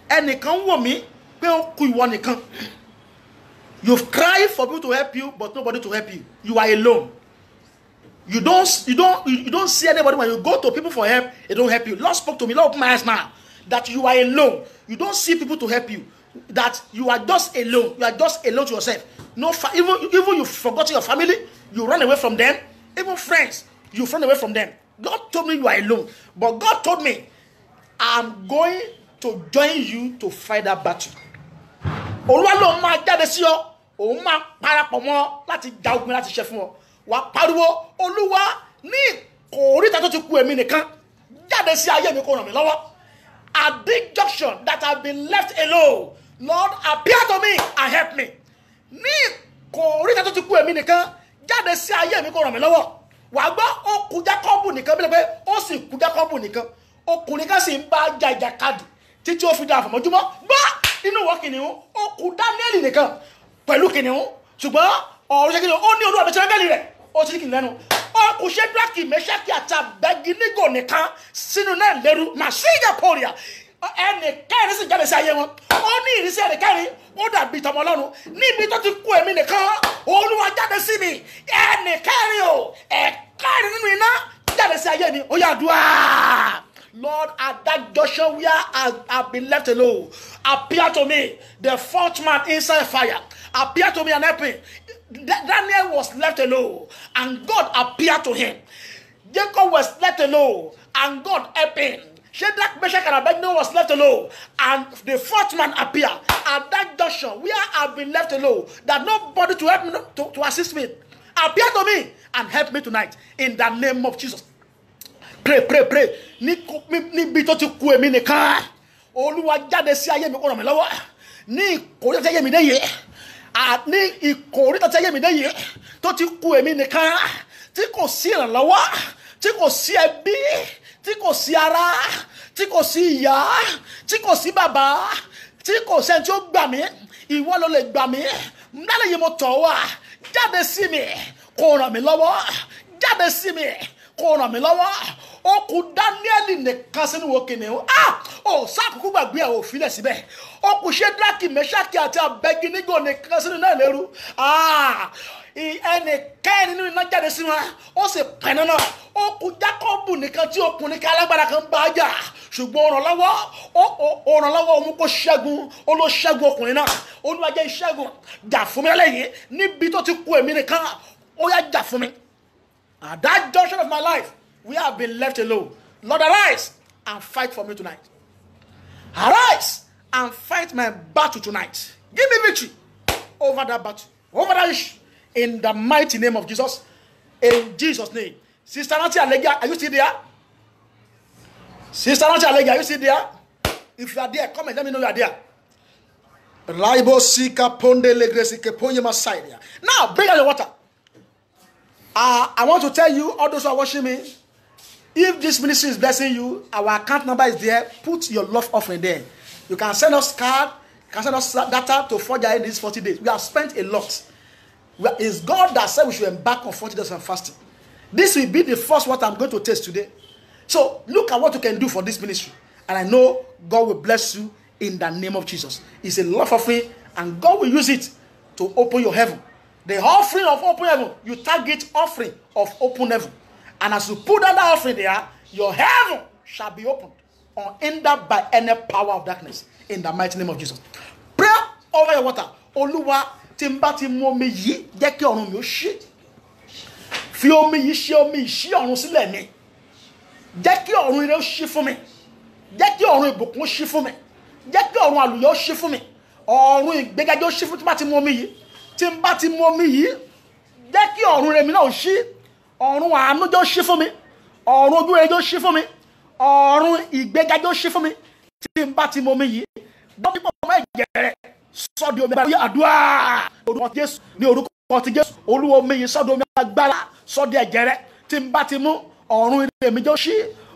ẹnìkan wò mí pé ó kù ìwọ nìkan. You've cried for people to help you, but nobody to help you. You are alone. You don't see anybody. When you go to people for help, they don't help you. Lord spoke to me. Lord, open my eyes now. That you are alone. You don't see people to help you. That you are just alone. You are just alone to yourself. No, even you've forgotten your family. You run away from them. Even friends, you run away from them. God told me you are alone, but God told me, I'm going to join you to fight that battle. Olúwa ló máa jáde sí ọ, òun máa parapọ̀ mọ́ láti ja ogun láti ṣe fún ọ. Wà pariwo Olúwa ní ìkóríta tó ti kù èmi nìkan jáde sí ayé mi kó ràn mí lọ́wọ́. At this junction that I've been left alone, Lord, appear to me and help me. Ní ìkóríta tó ti kù èmi nìkan jáde sí ayé mi kó ràn mí lọ́wọ́. Wà gbọ́ ó kù Jákọ́bù nìkan bí lẹ́pẹ́ ó sì kù Jákọ́bù nìkan. Ọkùnrin kan sì ń bá ja ìjàkadì títí ó fi dá àfọ̀mọ́júmọ́. Gbọ́ inú wọ kìnìún ó kù Dáníẹ́lì nìkan pẹ̀lú kìnìún. Ṣùgbọ́n ọ̀rọ̀ ṣe kìnìún ó ní olúwa bẹ̀ṣẹ̀ gẹ́lì rẹ̀ ó ti ní kìnìún lẹ́nu. Ó kù Ṣédrákì, Méṣákì àti Ábẹ́dínígò nìkan sínú náà lẹ́rú. Màsíjà pòrìà ẹnì kẹrin sì jáde sí ayé wọn. Ó ní ìrísí ẹnì kẹrin ó dàbí tọmọ Ọlọ́run. Níbi tó ti kú èmi nìkan Olúwa jáde sí mi. Ẹnì kẹrin o ẹ̀kẹrin nínú iná jáde sí ayé mi. Ó yá àdúrà. Lord, at that junction where I've been left alone, appear to me, the fourth man inside fire. Appear to me and help me. Daniel was left alone, and God appeared to him. Jacob was left alone, and God helped him. Shadrach, Meshach, and Abednego was left alone, and the fourth man appeared. At that junction where I've been left alone, that nobody to help me to assist me, appear to me and help me tonight in the name of Jesus. Pray. Níbi tó ti kù èmi nìkan. Olúwa jáde sí ayé mi kó ràn mí lọ́wọ́. Ní ìkórìtà tí ayé mi dé yìí. Ní ìkórìtà tí ayé mi dé yìí. Tó ti kù èmi nìkan. Tí kò sí ìrànlọ́wọ́. Tí kò sí ẹbí. Tí kò sí ará. Tí kò sí ìyá. Tí kò sí bàbá. tí kò sẹ́ni tí ó gbà mí ìwọ ló lè gbà mí lálẹ́ yìí mo tọ̀ wá jáde sí mi kó ràn mí lọ́wọ́ jáde sí mi kó ràn mí lọ́wọ́ ó kù Dáníẹ́lì nìkan sínú wo kìnìún ó sáàkùkù gbàgbé ẹ̀ òfin lẹ̀ síbẹ̀ ó kù Ṣédrákì Méṣákì àti Abẹ́gínígò nìkan sínú náà lérú ẹnìkẹ́ni nínú iná jáde sí wọn ó sì pẹ̀lú náà ó kù Jákọ́bù nìkan tí ọkùnrin kan alágbára kan bá jà ṣùgbọ́n òrànlọ́wọ́ òun kò ṣẹ́gun ó ló ṣẹ́gun ọkùnrin náà Olúwa jẹ́ ìṣẹ́gun jà fún mi lẹ́yìn níbi tó ti kù èmi nìkan ó yá jà fún mi. At that junction of my life, we have been left alone. Lord, arise and fight for me tonight. Arise and fight my battle tonight. Give me victory over that battle, over that issue, in the mighty name of Jesus. In Jesus' name. Sister Nancy Allegia, are you still there? Sister Nancy Allegia, are you still there? If you are there, comment, let me know you are there. Now, bring out your water. I want to tell you, all those who are watching me, if this ministry is blessing you, our account number is there. Put your love offering there. You can send us card, you can send us data to forge in these 40 days. We have spent a lot. It's God that said we should embark on 40 days of fasting. This will be the first what I'm going to taste today. So look at what you can do for this ministry. And I know God will bless you in the name of Jesus. It's a love offering, and God will use it to open your heaven. The offering of open heaven, you target offering of open heaven. And as you put that offering there, your heaven shall be opened, unhindered by any power of darkness, in the mighty name of Jesus. Pray over your water. Olúwa, tí n bá ti mu omi yìí, jẹ́ kí ọ̀run mi ó ṣí. Fi omi yìí ṣí omi ìṣí ọ̀run sílẹ̀ mi. Jẹ́ kí ọ̀run ire ó ṣí fún mi. Jẹ́ kí ọ̀run ìbùkún ó ṣí fún mi. Jẹ́ kí ọ̀run àlùyọ ó ṣí fún mi. Ọ̀run ìgbéga ó ṣí fún tí n bá ti mu omi yìí. Tí n bá ti mu omi yìí, jẹ́ kí ọ̀run rẹ̀ mi náà ṣí. Ọ̀run àánú jẹ́ ó ṣí fún mi. Ọ̀run ojú rere jẹ́ ó ṣí fún mi. Ọ̀run ìgbéga jẹ́ ó ṣí fún mi. Tí n bá ti mu omi yìí, dọ́bí pọ̀ mọ́ ẹ̀jẹ̀ rẹ̀ sọ́dọ̀ omi agbára. Àdúrà orúkọ Jésù ní orúkọ ti Jésù. Olúwa omi yìí sọ́dọ̀ omi agbára sọ́dọ̀ ẹ̀jẹ̀ rẹ̀. Tí n bá ti mu, ọ̀run ire mi jẹ́ ó ṣí.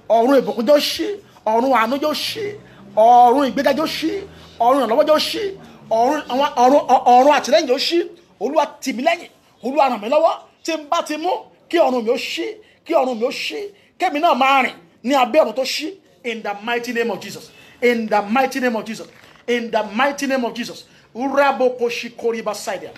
Ọ̀run ìbùkún jẹ́ ó ṣí. Ọ̀run àánú jẹ́ ó ṣí. Ọ̀run ìgbéga jẹ́ ó ṣí. Ọ̀run ìrànlọ́wọ́ jẹ́ ó ṣí. Ọ̀run àtìlẹ́yìn jẹ́ ó ṣí. Olúwa tì mí lẹ́yìn. Olúwa ràn mí lọ́wọ́. Tí n bá ti mú, kí ọ̀run mi ó ṣí. Kí ọ̀run mi ó ṣí. Kẹ́mi náà máa rìn ní abẹ́ ọ̀run tó ṣí. In the mighty name of Jesus. In the mighty name of Jesus. In the mighty name of Jesus. Uraboko shikoriba side.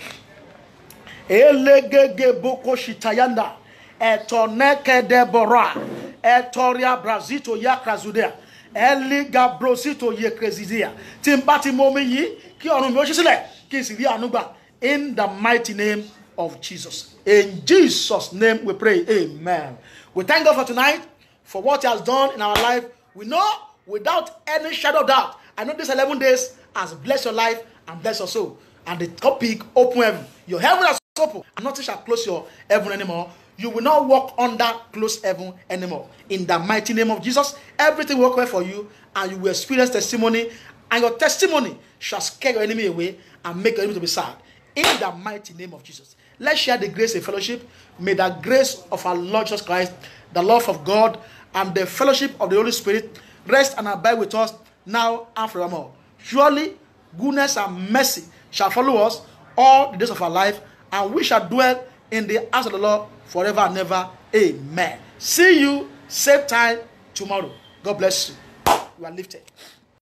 Elegege boko shitayanda. Etoneke debora. Etoria brazito yakrazudea. Eliga brosito yekrezizia. Tí n bá ti mú omi yìí, kí ọ̀run mi ó ṣí sílẹ̀. Kí n sì rí àánú gbà. In the mighty name of Jesus. In Jesus' name we pray. Amen. We thank God for tonight, for what He has done in our life. We know without any shadow of doubt, I know these 11 days has blessed your life and blessed your soul. And the topic, open heaven. Your heaven is open, and nothing shall close your heaven anymore. You will not walk under closed heaven anymore. In the mighty name of Jesus, everything will work well for you, and you will experience testimony, and your testimony shall scare your enemy away and make your enemy to be sad. In the mighty name of Jesus. Let's share the grace and fellowship. May the grace of our Lord Jesus Christ, the love of God, and the fellowship of the Holy Spirit rest and abide with us now and forevermore. Surely, goodness and mercy shall follow us all the days of our life, and we shall dwell in the house of the Lord forever and ever. Amen. See you same time tomorrow. God bless you. You are lifted.